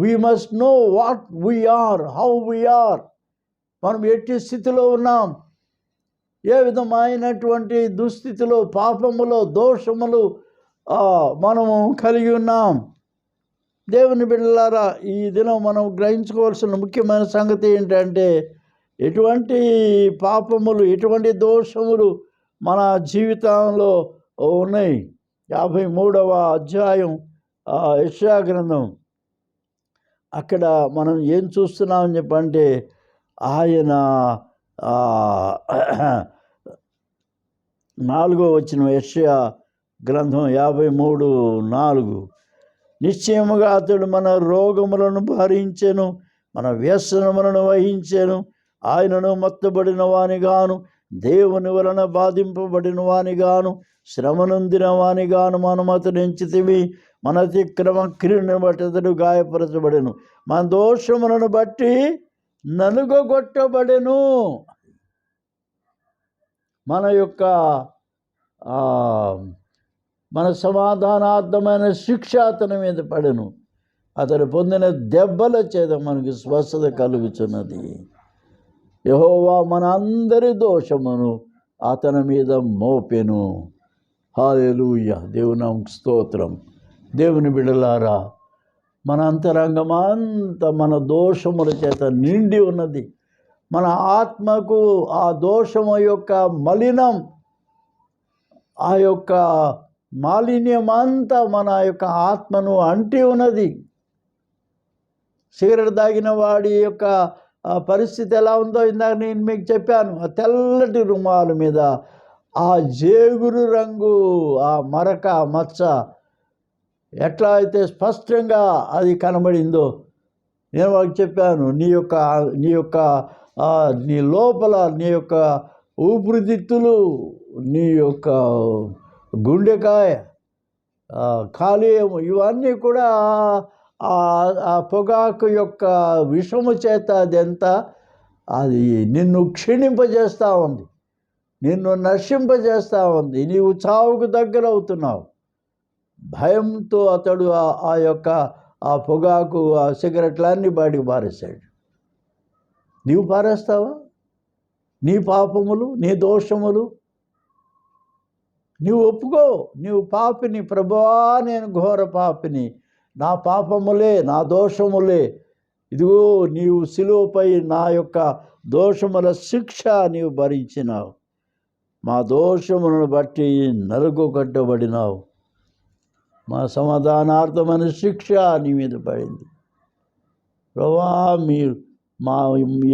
We must know what we are, how we are. మనం ఎట్టి స్థితిలో ఉన్నాం, ఏ విధమైనటువంటి దుస్థితిలో, పాపములో, దోషములు మనము కలిగి ఉన్నాం. దేవుని బిడ్డలారా, ఈ దినం మనం గ్రహించుకోవాల్సిన ముఖ్యమైన సంగతి ఏంటంటే, ఎటువంటి పాపములు, ఎటువంటి దోషములు మన జీవితంలో ఉన్నాయి. 53వ అధ్యాయం యెషయా గ్రంథం, అక్కడ మనం ఏం చూస్తున్నామని చెప్పంటే, ఆయన 4వ వచనం యెషయా గ్రంథం 53:4, నిశ్చయముగా అతడు మన రోగములను భరించెను, మన వ్యసనములను వహించెను, ఆయనను మొత్తబడిన వానిగాను, దేవుని వలన బాధింపబడిన వానిగాను, శ్రమనొందిన వానిగాను మనం అతడు ఎంచితివి. మన అతిక్రమ క్రియను బట్టి అతడు గాయపరచబడెను, మన దోషములను బట్టి నలుగొట్టబడెను. మన సమాధానార్థమైన శిక్ష అతని మీద పడెను, అతడు పొందిన దెబ్బల చేత మనకి స్వస్థత కలుగుచున్నది. యెహోవా మన అందరి దోషమును అతని మీద మోపెను. హల్లెలూయా, దేవునికి స్తోత్రం. దేవుని బిడ్డలారా, మన అంతరంగమంతా మన దోషముల చేత నిండి ఉన్నది. మన ఆత్మకు ఆ దోషము యొక్క మలినం, ఆ యొక్క మాలిన్యం అంతా మన యొక్క ఆత్మను అంటి ఉన్నది. సిగరెట్ తాగిన వాడి యొక్క పరిస్థితి ఎలా ఉందో ఇందాక నేను మీకు చెప్పాను. ఆ తెల్లటి రుమాలు మీద ఆ జేగురు రంగు, ఆ మరక, మచ్చ ఎట్లా అయితే స్పష్టంగా అది కనబడిందో నేను వాళ్ళకి చెప్పాను. నీ లోపల నీ యొక్క ఊపిరితిత్తులు, నీ యొక్క గుండెకాయ, కాలేయం, ఇవన్నీ కూడా ఆ పొగాకు యొక్క విషము చేత అది నిన్ను క్షీణింపజేస్తూ ఉంది, నిన్ను నశింపజేస్తూ ఉంది. నీవు చావుకు దగ్గర అవుతున్నావు. భయంతో అతడు ఆ పొగాకు, ఆ సిగరెట్లన్నీ బయటకు పారేశాడు. నీవు పారేస్తావా? నీ పాపములు, నీ దోషములు నీవు ఒప్పుకో. నీవు పాపిని, ప్రభువా నేను ఘోర పాపిని, నా పాపములే, నా దోషములే, ఇదిగో నీవు శిలువపై నా యొక్క దోషముల శిక్ష నీవు భరించినావు, మా దోషములను బట్టి నలుగొట్టబడినావు, మా సమాధానార్థమైన శిక్ష నీ మీద పడింది. ప్రభువా మీరు మా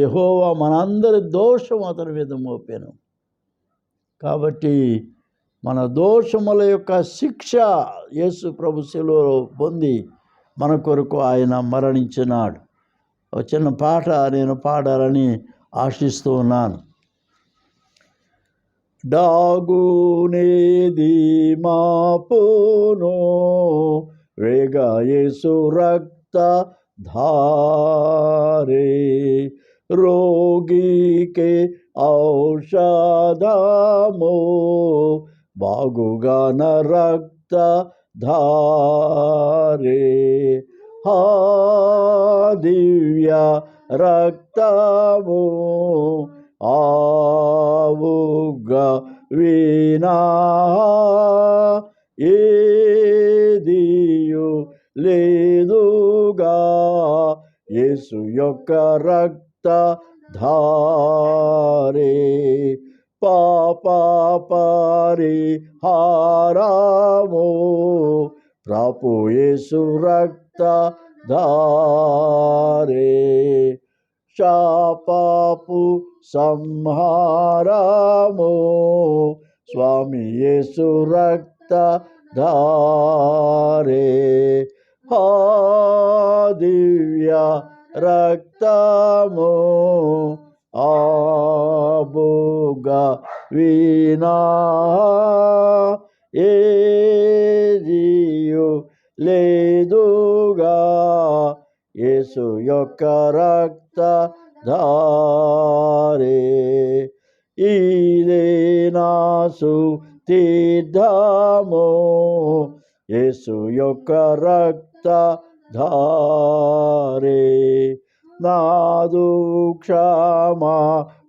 యెహోవా మనందరి దోషం అతని మీద మోపాను. కాబట్టి మన దోషముల యొక్క శిక్ష యేసు ప్రభు శిలువలో పొంది మన కొరకు ఆయన మరణించినాడు. ఒక చిన్న పాట నేను పాడాలని ఆశిస్తూ ఉన్నాను. డాగునేది మాపును వేగ యేసు రక్త ధారే రోగికే ఔషధము బాగుగాన రక్త ధారే హా దివ్య రక్తము ఆవుగా వినా ఏదియు లేదుగా యేసు యొక్క రక్త ధారే పాప పరిహారము ప్రాపు యేసు రక్త ధారే శాపపు సంహారము స్వామి యేసు రక్త ధారే హా దివ్య రక్తము ఆబుగా వినా ఏదియు లేదుగా యేసు యొక్క రక్త ధారే ఇదే నాసు తీర్థము యేసు యొక్క రక్త ధారే నాదు క్షమా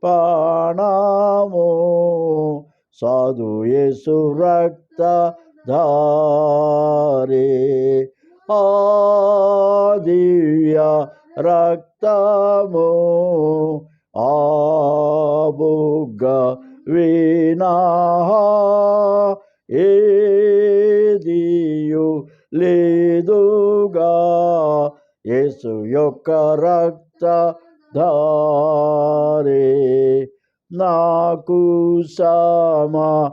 పాణము సాధు యేసు రక్త ధారే ఆ దివ్య రక్తము ఆబుగా వినా ఏదియు లేదుగా యేసు యొక్క రక్త ధారే నాకు సమాధానము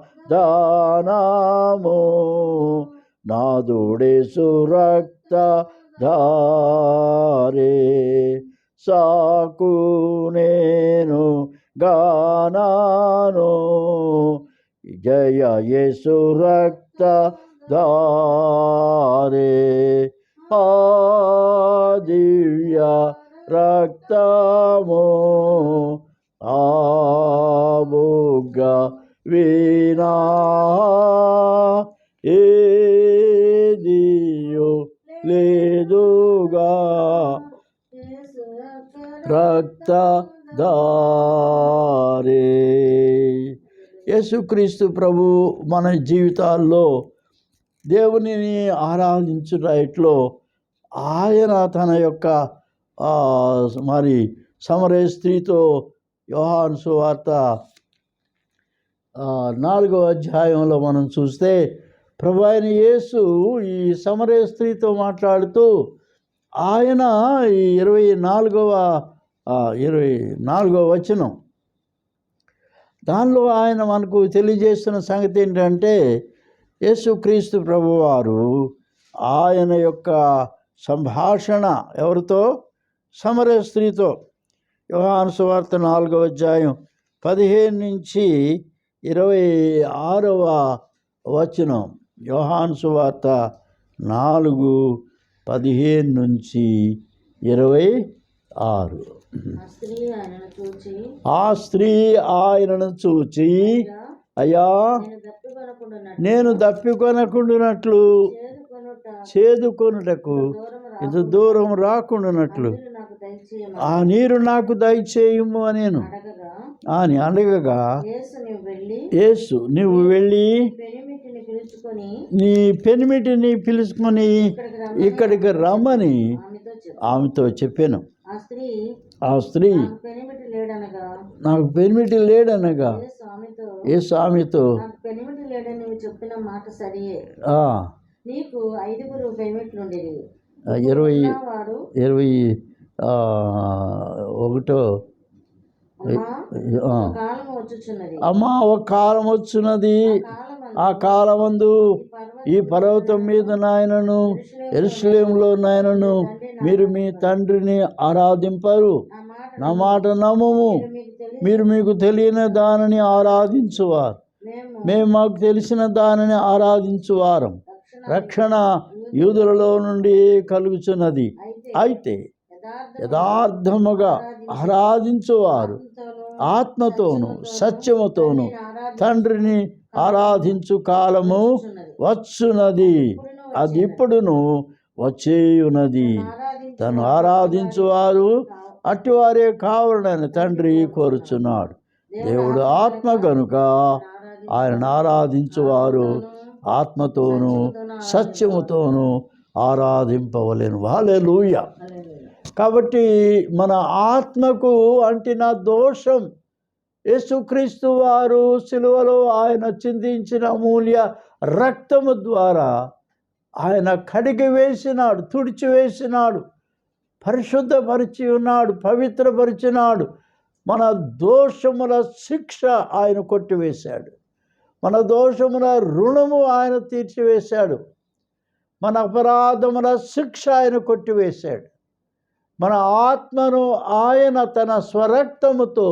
నాదుడేసు రక్త ధారే సాకు నేను గానాను జయ యేసు రక్త ధారే ఆ దివ్య రక్తము ఆబుగా వినా ఏదియు లేదుగా రక్త ధారే యేసుక్రీస్తు ప్రభు మన జీవితాల్లో దేవునిని ఆరాధించుటలో ఆయన తన యొక్క మరి సమరయ స్త్రీతో యోహాను సువార్త 4వ అధ్యాయంలో మనం చూస్తే ప్రభు అయిన యేసు ఈ సమరయ స్త్రీతో మాట్లాడుతూ ఆయన ఈ 24వ వచనం దానిలో ఆయన మనకు తెలియజేస్తున్న సంగతి ఏంటంటే యేసుక్రీస్తు ప్రభువారు ఆయన యొక్క సంభాషణ ఎవరితో? సమరయ స్త్రీతో. యోహాను సువార్త 4వ అధ్యాయం 15 నుంచి 26వ వచనం. యోహాను సువార్త 4:15 నుంచి 26. ఆ స్త్రీ ఆయనను చూచి అయ్యా నేను దప్పికొనకుండునట్లు చేదుకొనుటకు ఇంత దూరం రాకుండానట్లు ఆ నీరు నాకు దయచేయము అనేను అని అడగగా యేసు నువ్వు వెళ్ళి నీ పెనిమిటిని పిలుచుకొని ఇక్కడికి రమ్మని ఆమెతో చెప్పాను. ఆ స్త్రీ నాకు పెనిమిటి లేడనగా యేసు ఆమెతో చెప్పిన మాట సరియే, నీకు 5 పెనిమిట్లు ఉండేవి. 20 ఒకటో అమ్మా ఆ, ఒక కాలం వచ్చుచున్నది అమ్మా ఒక కాలం వచ్చున్నది, ఆ కాలమందు ఈ పర్వతం మీద నాయనను యెరూషలేములో నాయనను మీరు మీ తండ్రిని ఆరాధింపరు. నా మాట నమ్మము. మీరు మీకు తెలియని దానిని ఆరాధించువారు, మేము మాకు తెలిసిన దానిని ఆరాధించువారం. రక్షణ యూదులలో నుండి కలుగుచున్నది. అయితే యథార్థముగా ఆరాధించువారు ఆత్మతోను సత్యముతోను తండ్రిని ఆరాధించు కాలము వచ్చున్నది, అది ఇప్పుడును వచ్చేయున్నది. తను ఆరాధించువారు అట్టివారే కావాలని తండ్రి కోరుచున్నాడు. దేవుడు ఆత్మ కనుక ఆయన ఆరాధించువారు ఆత్మతోనూ సత్యముతోనూ ఆరాధింపవలెను. హల్లెలూయా. కాబట్టి మన ఆత్మకు అంటిన దోషం యేసుక్రీస్తు వారు సిలువలో ఆయన చిందించిన అమూల్య రక్తము ద్వారా ఆయన కడిగి వేసినాడు, తుడిచివేసినాడు, పరిశుద్ధపరిచి ఉన్నాడు, పవిత్రపరిచినాడు. మన దోషముల శిక్ష ఆయన కొట్టివేశాడు, మన దోషముల రుణము ఆయన తీర్చివేశాడు, మన అపరాధముల శిక్ష ఆయన కొట్టివేశాడు. మన ఆత్మను ఆయన తన స్వరక్తముతో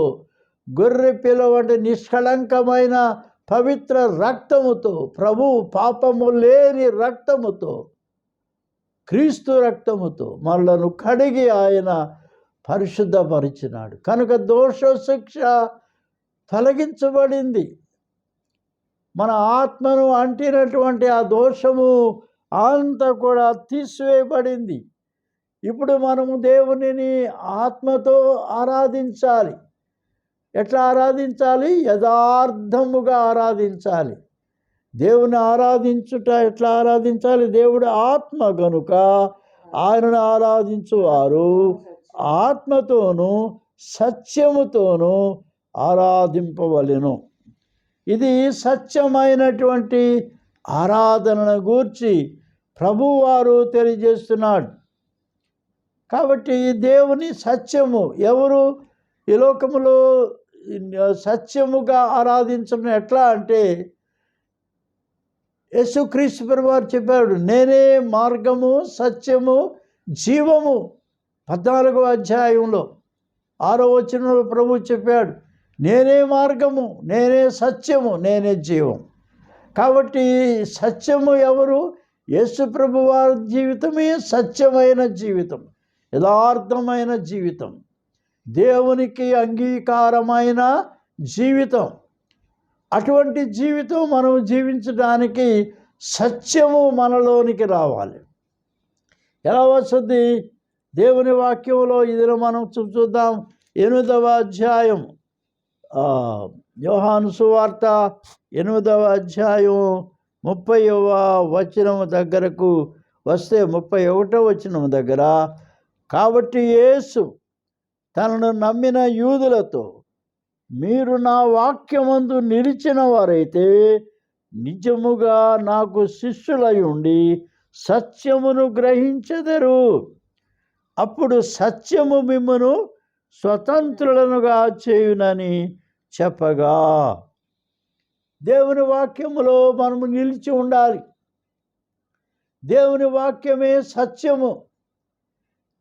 గొర్రె పిల్ల వంటి నిష్కళంకమైన పవిత్ర రక్తముతో, ప్రభు పాపము లేని రక్తముతో, క్రీస్తు రక్తముతో మనలను కడిగి ఆయన పరిశుద్ధపరిచినాడు. కనుక దోష శిక్ష తొలగించబడింది. మన ఆత్మను అంటినటువంటి ఆ దోషము అంతా కూడా తీసివేయబడింది. ఇప్పుడు మనము దేవునిని ఆత్మతో ఆరాధించాలి. ఎట్లా ఆరాధించాలి? యథార్థముగా ఆరాధించాలి. దేవుని ఆరాధించుట ఎట్లా ఆరాధించాలి? దేవుడు ఆత్మ గనుక ఆయనను ఆరాధించువారు ఆత్మతోనూ సత్యముతోనూ ఆరాధింపవలెను. ఇది సత్యమైనటువంటి ఆరాధనను గూర్చి ప్రభువారు తెలియజేస్తున్నాడు. కాబట్టి దేవుని సత్యము ఎవరు ఈ లోకములో సత్యముగా ఆరాధించడం ఎట్లా అంటే, యేసుక్రీస్తు ప్రభువారు చెప్పాడు, నేనే మార్గము సత్యము జీవము. 14వ అధ్యాయంలో 6వ వచనంలో ప్రభు చెప్పాడు, నేనే మార్గము, నేనే సత్యము, నేనే జీవం. కాబట్టి సత్యము ఎవరు? యేసు ప్రభువారి జీవితమే సత్యమైన జీవితం, యథార్థమైన జీవితం, దేవునికి అంగీకారమైన జీవితం. అటువంటి జీవితం మనం జీవించడానికి సత్యము మనలోనికి రావాలి. ఎలా వస్తుంది? దేవుని వాక్యంలో ఇది మనం చూద్దాం. 8వ అధ్యాయం యోహాను సువార్త 8వ అధ్యాయం 30వ వచనం దగ్గరకు వస్తే 31వ వచనం దగ్గర, కాబట్టి యేసు తనను నమ్మిన యూదులతో, మీరు నా వాక్యమందు నిలిచిన వారైతే నిజముగా నాకు శిష్యులై ఉండి సత్యమును గ్రహించెదరు. అప్పుడు సత్యము మిమ్మును స్వతంత్రులనుగా చేయునని చెప్పగా, దేవుని వాక్యములో మనము నిలిచి ఉండాలి. దేవుని వాక్యమే సత్యము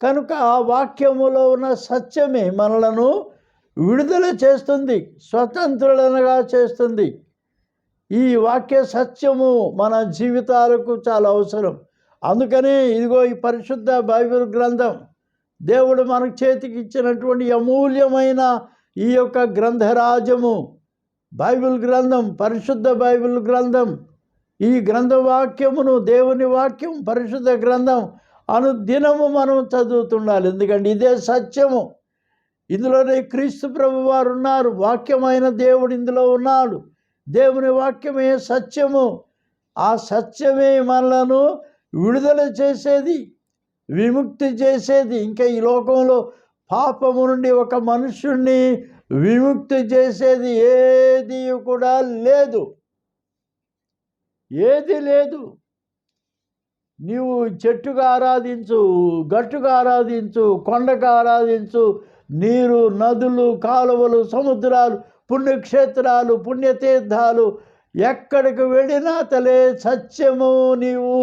కనుక ఆ వాక్యములో ఉన్న సత్యమే మనలను విడుదల చేస్తుంది, స్వతంత్రులనుగా చేస్తుంది. ఈ వాక్య సత్యము మన జీవితాలకు చాలా అవసరం. అందుకనే ఇదిగో ఈ పరిశుద్ధ బైబిల్ గ్రంథం, దేవుడు మనకు చేతికి ఇచ్చినటువంటి అమూల్యమైన ఈ యొక్క గ్రంథరాజము బైబిల్ గ్రంథం, పరిశుద్ధ బైబిల్ గ్రంథం. ఈ గ్రంథ వాక్యమును, దేవుని వాక్యం, పరిశుద్ధ గ్రంథం అనుదినము మనం చదువుతుండాలి. ఎందుకంటే ఇదే సత్యము. ఇందులోనే క్రీస్తు ప్రభు వారు ఉన్నారు, వాక్యమైన దేవుడు ఇందులో ఉన్నాడు. దేవుని వాక్యమే సత్యము. ఆ సత్యమే మనలను విడుదల చేసేది, విముక్తి చేసేది. ఇంకా ఈ లోకంలో పాపము నుండి ఒక మనుష్యుణ్ణి విముక్తి చేసేది ఏది కూడా లేదు, ఏది లేదు. నీవు చెట్టుగా ఆరాధించు, గట్టుగా ఆరాధించు, కొండగా ఆరాధించు, నీరు, నదులు, కాలువలు, సముద్రాలు, పుణ్యక్షేత్రాలు, పుణ్యతీర్థాలు ఎక్కడికి వెళ్ళినా తలే సత్యము నీవు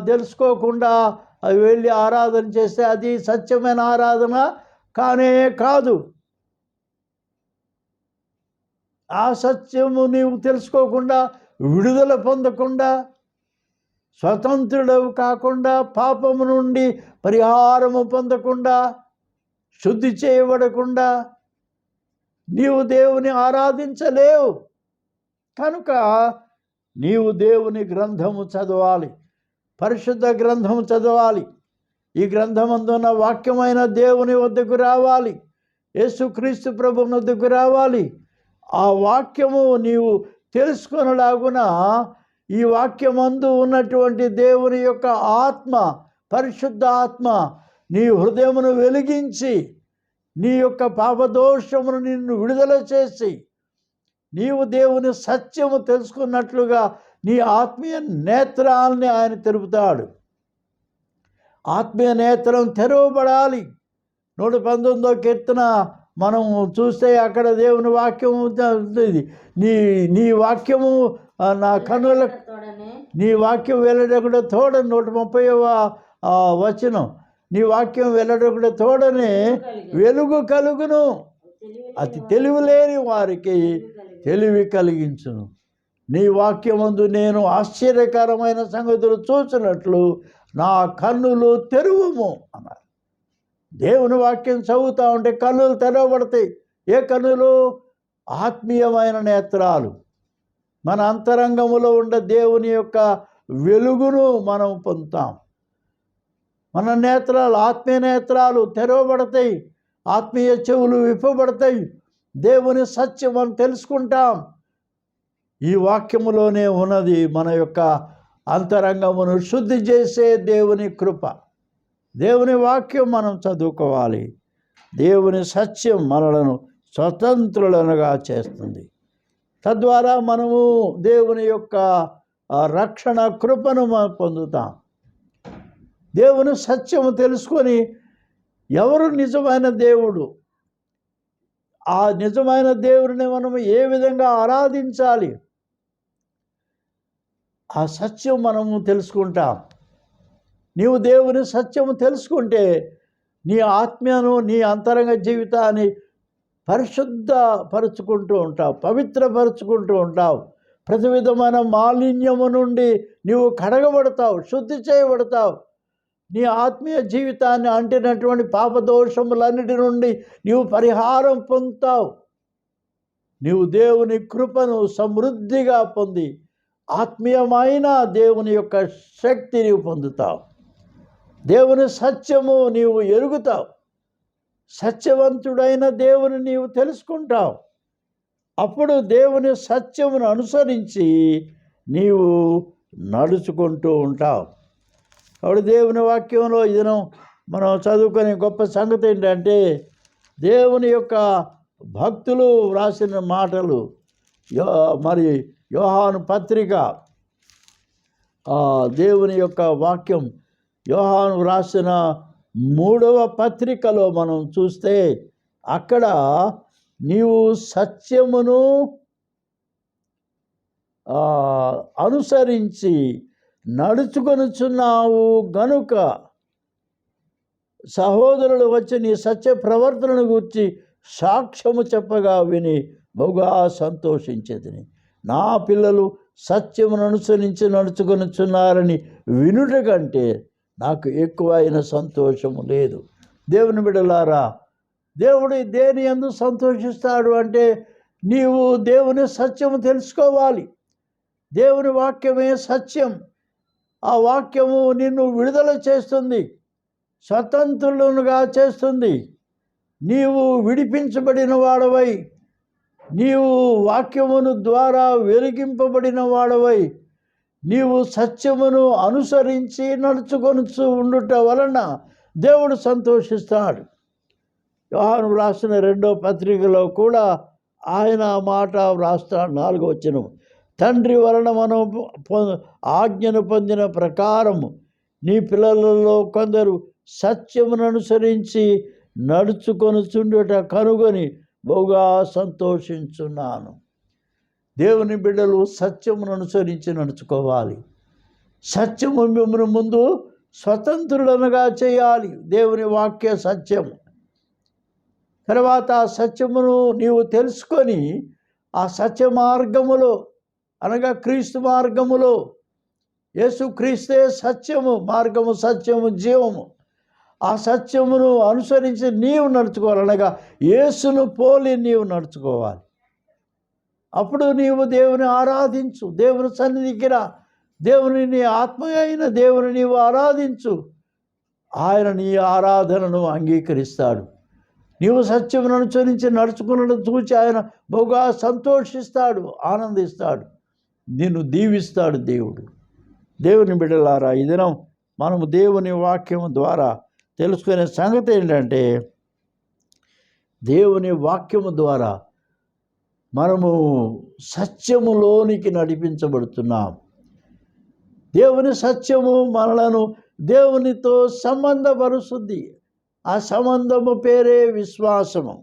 తెలుసుకోకుండా అవి వెళ్ళి ఆరాధన చేస్తే అది సత్యమైన ఆరాధన కానే కాదు. ఆ సత్యము నీవు తెలుసుకోకుండా, విడుదల పొందకుండా, స్వతంత్రుడవు కాకుండా, పాపము నుండి పరిహారము పొందకుండా, శుద్ధి చేయబడకుండా నీవు దేవుని ఆరాధించలేవు. కనుక నీవు దేవుని గ్రంథము చదవాలి, పరిశుద్ధ గ్రంథము చదవాలి. ఈ గ్రంథమందున్న వాక్యమైన దేవుని వద్దకు రావాలి, యేసుక్రీస్తు ప్రభువు వద్దకు రావాలి. ఆ వాక్యము నీవు తెలుసుకొనలాగున ఈ వాక్యమందు ఉన్నటువంటి దేవుని యొక్క ఆత్మ, పరిశుద్ధ ఆత్మ నీ హృదయమును వెలిగించి, నీ యొక్క పాపదోషమును నిన్ను విడుదల చేసి, నీవు దేవుని సత్యము తెలుసుకున్నట్లుగా నీ ఆత్మీయ నేత్రాలని ఆయన తెరుపుతాడు. ఆత్మీయ నేత్రం తెరవబడాలి. 119వ కీర్తన మనం చూస్తే అక్కడ దేవుని వాక్యము ఉంటుంది. నీ వాక్యము నా కన్నుల, నీ వాక్యం వెల్లడకుండా తోడని 130వ వచనం, నీ వాక్యం వెల్లడకుండా తోడనే వెలుగు కలుగును, అతి తెలివి లేని వారికి తెలివి కలిగించును. నీ వాక్యమందు నేను ఆశ్చర్యకరమైన సంగతులు చూసినట్లు నా కన్నులు తెరువుము అన్నారు. దేవుని వాక్యం చదువుతూ ఉంటే కన్నులు తెరవబడతాయి. ఏ కన్నులు? ఆత్మీయమైన నేత్రాలు. మన అంతరంగములో ఉండే దేవుని యొక్క వెలుగును మనం పొందుతాం. మన నేత్రాలు, ఆత్మీయ నేత్రాలు తెరవబడతాయి, ఆత్మీయ చెవులు విప్పబడతాయి. దేవుని సత్యం మనం తెలుసుకుంటాం. ఈ వాక్యములోనే ఉన్నది మన యొక్క అంతరంగమును శుద్ధి చేసే దేవుని కృప. దేవుని వాక్యం మనం చదువుకోవాలి. దేవుని సత్యం మనలను స్వతంత్రులనుగా చేస్తుంది. తద్వారా మనము దేవుని యొక్క రక్షణ కృపను మనం పొందుతాం. దేవుని సత్యము తెలుసుకొని ఎవరు నిజమైన దేవుడు, ఆ నిజమైన దేవుడిని మనము ఏ విధంగా ఆరాధించాలి, ఆ సత్యం మనము తెలుసుకుంటాం. నీవు దేవుని సత్యము తెలుసుకుంటే నీ ఆత్మను, నీ అంతరంగ జీవితాన్ని పరిశుద్ధపరుచుకుంటూ ఉంటావు, పవిత్రపరుచుకుంటూ ఉంటావు. ప్రతి విధమైన మాలిన్యము నుండి నీవు కడగబడతావు, శుద్ధి చేయబడతావు. నీ ఆత్మీయ జీవితాన్ని అంటినటువంటి పాపదోషములన్నిటి నుండి నీవు పరిహారం పొందుతావు. నీవు దేవుని కృపను సమృద్ధిగా పొంది ఆత్మీయమైన దేవుని యొక్క శక్తి నీవు పొందుతావు. దేవుని సత్యము నీవు ఎరుగుతావు. సత్యవంతుడైన దేవుని నీవు తెలుసుకుంటావు. అప్పుడు దేవుని సత్యమును అనుసరించి నీవు నడుచుకుంటూ ఉంటావు. కాబట్టి దేవుని వాక్యంలో ఇదనం మనం చదువుకునే గొప్ప సంగతి ఏంటంటే, దేవుని యొక్క భక్తులు వ్రాసిన మాటలు. మరి యోహాను పత్రిక, దేవుని యొక్క వాక్యం యోహాను వ్రాసిన 3వ పత్రికలో మనం చూస్తే అక్కడ నీవు సత్యమును అనుసరించి నడుచుకొనుచున్నావు గనుక సహోదరులు వచ్చి నీ సత్య ప్రవర్తనను గురించి సాక్ష్యము చెప్పగా విని బహుగా సంతోషించేదని. నా పిల్లలు సత్యమును అనుసరించి నడుచుకొనుచున్నారని వినుట కంటే నాకు ఎక్కువైన సంతోషము లేదు. దేవుని బిడ్డలారా, దేవుడు దేని యందు సంతోషిస్తాడు అంటే నీవు దేవుని సత్యము తెలుసుకోవాలి. దేవుని వాక్యమే సత్యం. ఆ వాక్యము నిన్ను విడుదల చేస్తుంది, స్వతంత్రులుగా చేస్తుంది. నీవు విడిపించబడిన వాడవై, నీవు వాక్యమును ద్వారా వెలిగింపబడిన వాడవై, నీవు సత్యమును అనుసరించి నడుచుకొనుచు ఉండుట వలన దేవుడు సంతోషిస్తాడు. యోహాను వ్రాసిన 2వ పత్రికలో కూడా ఆయన మాట వ్రాస్తాడు. 4వ వచనం, తండ్రి వలన మనం ఆజ్ఞను పొందిన ప్రకారము నీ పిల్లలలో కొందరు సత్యమును అనుసరించి నడుచుకొనుచుండుట కనుగొని బహుగా సంతోషించున్నాను. దేవుని బిడ్డలు సత్యమును అనుసరించి నడుచుకోవాలి. సత్యము మిమ్మల్ని ముందు స్వతంత్రులనుగా చేయాలి. దేవుని వాక్య సత్యము. తర్వాత ఆ సత్యమును నీవు తెలుసుకొని ఆ సత్య మార్గములో అనగా క్రీస్తు మార్గములో, యేసు క్రీస్తే సత్యము, మార్గము, సత్యము, జీవము, ఆ సత్యమును అనుసరించి నీవు నడుచుకోవాలి. అనగా యేసును పోలి నీవు నడుచుకోవాలి. అప్పుడు నీవు దేవుని ఆరాధించు, దేవుని సన్నిధికి రా, దేవుని నీ ఆత్మ అయిన దేవుని నీవు ఆరాధించు. ఆయన నీ ఆరాధనను అంగీకరిస్తాడు. నీవు సత్యమును అనుసరించి నడుచుకున్నట్టు చూచి ఆయన బహుగా సంతోషిస్తాడు, ఆనందిస్తాడు, నిన్ను దీవిస్తాడు దేవుడు. దేవుని బిడ్డలారా, ఈ దినం మనము దేవుని వాక్యం ద్వారా తెలుసుకునే సంగతి ఏంటంటే, దేవుని వాక్యము ద్వారా మనము సత్యములోనికి నడిపించబడుతున్నాం. దేవుని సత్యము మనలను దేవునితో సంబంధపరుస్తుంది. ఆ సంబంధము పేరే విశ్వాసము.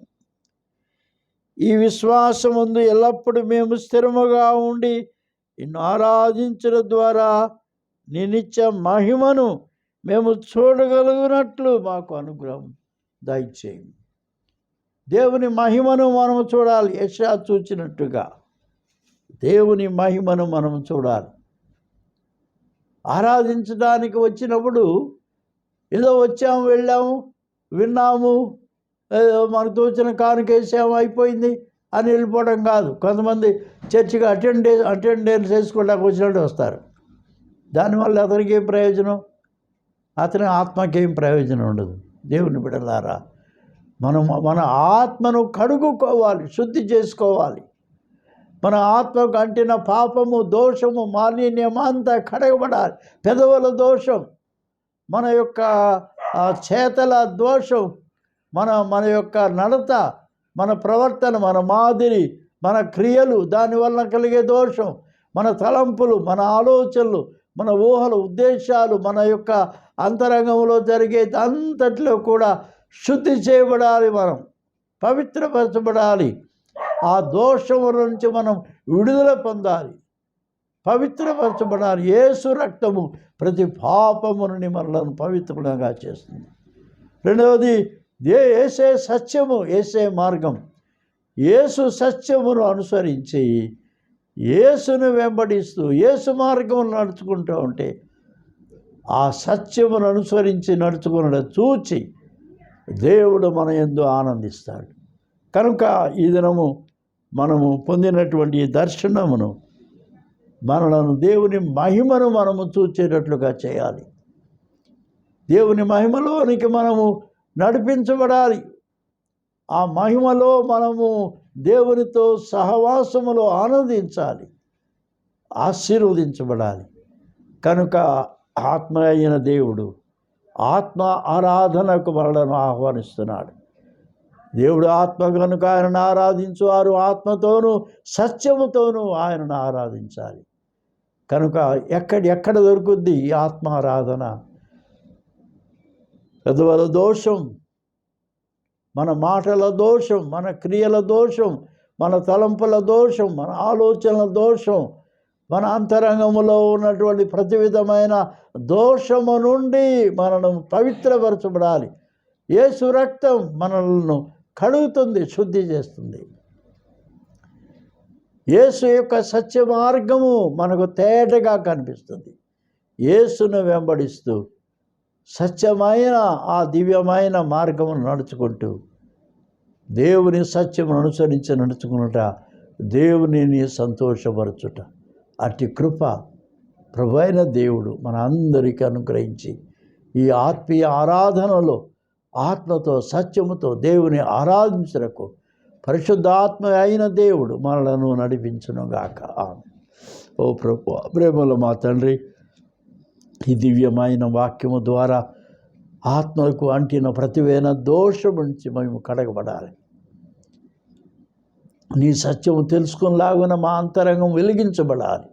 ఈ విశ్వాసముందు ఎల్లప్పుడూ మేము స్థిరముగా ఉండి నిన్ను ఆరాధించడం ద్వారా నీ నిత్య మహిమను మేము చూడగలుగునట్లు మాకు అనుగ్రహం దయచేయండి. దేవుని మహిమను మనము చూడాలి. యెషయా చూచినట్టుగా దేవుని మహిమను మనము చూడాలి. ఆరాధించడానికి వచ్చినప్పుడు ఏదో వచ్చాము, వెళ్ళాము, విన్నాము, మనకు తోచిన కానుకేసాము, అయిపోయింది అని వెళ్ళిపోవడం కాదు. కొంతమంది చర్చికి అటెండెన్స్ వేసుకోవడానికి వచ్చినట్టు వస్తారు. దానివల్ల అతనికి ఏం ప్రయోజనం? అతని ఆత్మకి ఏం ప్రయోజనం ఉండదు. దేవుని బిడ్డలారా, మన ఆత్మను కడుగుకోవాలి, శుద్ధి చేసుకోవాలి. మన ఆత్మకు అంటిన పాపము, దోషము, మాలిన్యం అంతా కడగబడాలి. పెదవుల దోషం, మన యొక్క చేతల దోషం, మన యొక్క నడత, మన ప్రవర్తన, మన మాదిరి, మన క్రియలు, దానివల్ల కలిగే దోషం, మన తలంపులు, మన ఆలోచనలు, మన ఊహలు, ఉద్దేశాలు, మన యొక్క అంతరంగంలో జరిగే అంతట్లో కూడా శుద్ధి చేయబడాలి. మనం పవిత్రపరచబడాలి. ఆ దోషము నుంచి మనం విడుదల పొందాలి, పవిత్రపరచబడాలి. యేసు రక్తము ప్రతి పాపము నుండి మనలను పవిత్రంగా చేస్తుంది. రెండవది, యేసే సత్యము, యేసే మార్గం. యేసు సత్యమును అనుసరించి యేసును వెంబడిస్తూ యేసు మార్గం నడుచుకుంటూ ఉంటే ఆ సత్యమును అనుసరించి నడుచుకున్నది చూచి దేవుడు మన యందు ఆనందిస్తాడు. కనుక ఈ దినము మనము పొందినటువంటి ఈ దర్శనమును మనలను దేవుని మహిమను మనము చూచేటట్లుగా చేయాలి. దేవుని మహిమలోనికి మనము నడిపించబడాలి. ఆ మహిమలో మనము దేవునితో సహవాసములో ఆనందించాలి, ఆశీర్వదించబడాలి. కనుక ఆత్మ అయిన దేవుడు ఆత్మ ఆరాధనకు మనలను ఆహ్వానిస్తున్నాడు. దేవుడు ఆత్మ కనుక ఆయనను ఆరాధించువారు ఆత్మతోనూ సత్యముతోనూ ఆయనను ఆరాధించాలి. కనుక ఎక్కడ దొరుకుద్ది ఈ ఆత్మారాధన? పెదవుల దోషం, మన మాటల దోషం, మన క్రియల దోషం, మన తలంపుల దోషం, మన ఆలోచనల దోషం, మన అంతరంగములో ఉన్నటువంటి ప్రతి విధమైన దోషము నుండి మనను పవిత్రపరచబడాలి. యేసు రక్తం మనలను కడుగుతుంది, శుద్ధి చేస్తుంది. యేసు యొక్క సత్య మార్గము మనకు తేటగా కనిపిస్తుంది. యేసును వెంబడిస్తూ సత్యమైన ఆ దివ్యమైన మార్గమును నడుచుకుంటూ దేవుని సత్యమును అనుసరించి నడుచుకునుట దేవునిని సంతోషపరచుట, అట్టి కృప ప్రభువైన దేవుడు మన అందరికీ అనుగ్రహించి ఈ ఆత్మీయ ఆరాధనలో ఆత్మతో సత్యముతో దేవుని ఆరాధించుటకు పరిశుద్ధాత్మ అయిన దేవుడు మనలను నడిపించునుగాక. ఓ ప్రభు, ప్రేమలో మా తండ్రి, ఈ దివ్యమైన వాక్యము ద్వారా ఆత్మకు అంటిన ప్రతివేన దోషం నుంచి మేము కడగబడాలి. నీ సత్యము తెలుసుకునేలాగున మా అంతరంగం వెలిగించబడాలి.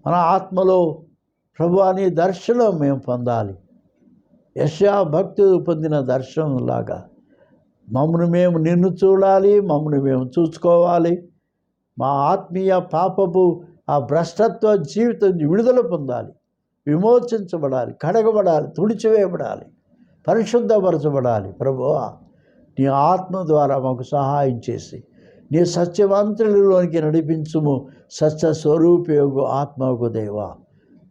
మన ఆత్మలో ప్రభువా నీ దర్శనం మేము పొందాలి. యెషయా భక్తుడు పొందిన దర్శనంలాగా మమ్మల్ని మేము నిన్ను చూడాలి, మమ్మల్ని మేము చూసుకోవాలి. మా ఆత్మీయ పాపపు ఆ భ్రష్టత్వ జీవితం విడుదల పొందాలి, విమోచించబడాలి, కడగబడాలి, తుడిచివేయబడాలి, పరిశుద్ధపరచబడాలి. ప్రభువా నీ ఆత్మ ద్వారా మాకు సహాయం చేసి నీ సత్యవంతులలోనికి నడిపించుము. సత్య స్వరూపయోగు ఆత్మకు దేవా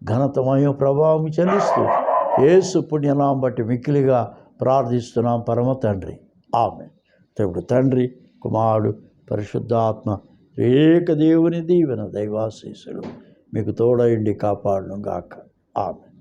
ఘనతమయ ప్రభావం చెల్లిస్తూ యేసు పుణ్యనామం బట్టి మిక్కిలిగా ప్రార్థిస్తున్నాం పరమ తండ్రి. ఆమె దేవుడు తండ్రి, కుమారుడు, పరిశుద్ధాత్మ ఏక దేవుని దీవెన దైవాశీస్సులు మీకు తోడయుండి కాపాడును గాక. ఆమె.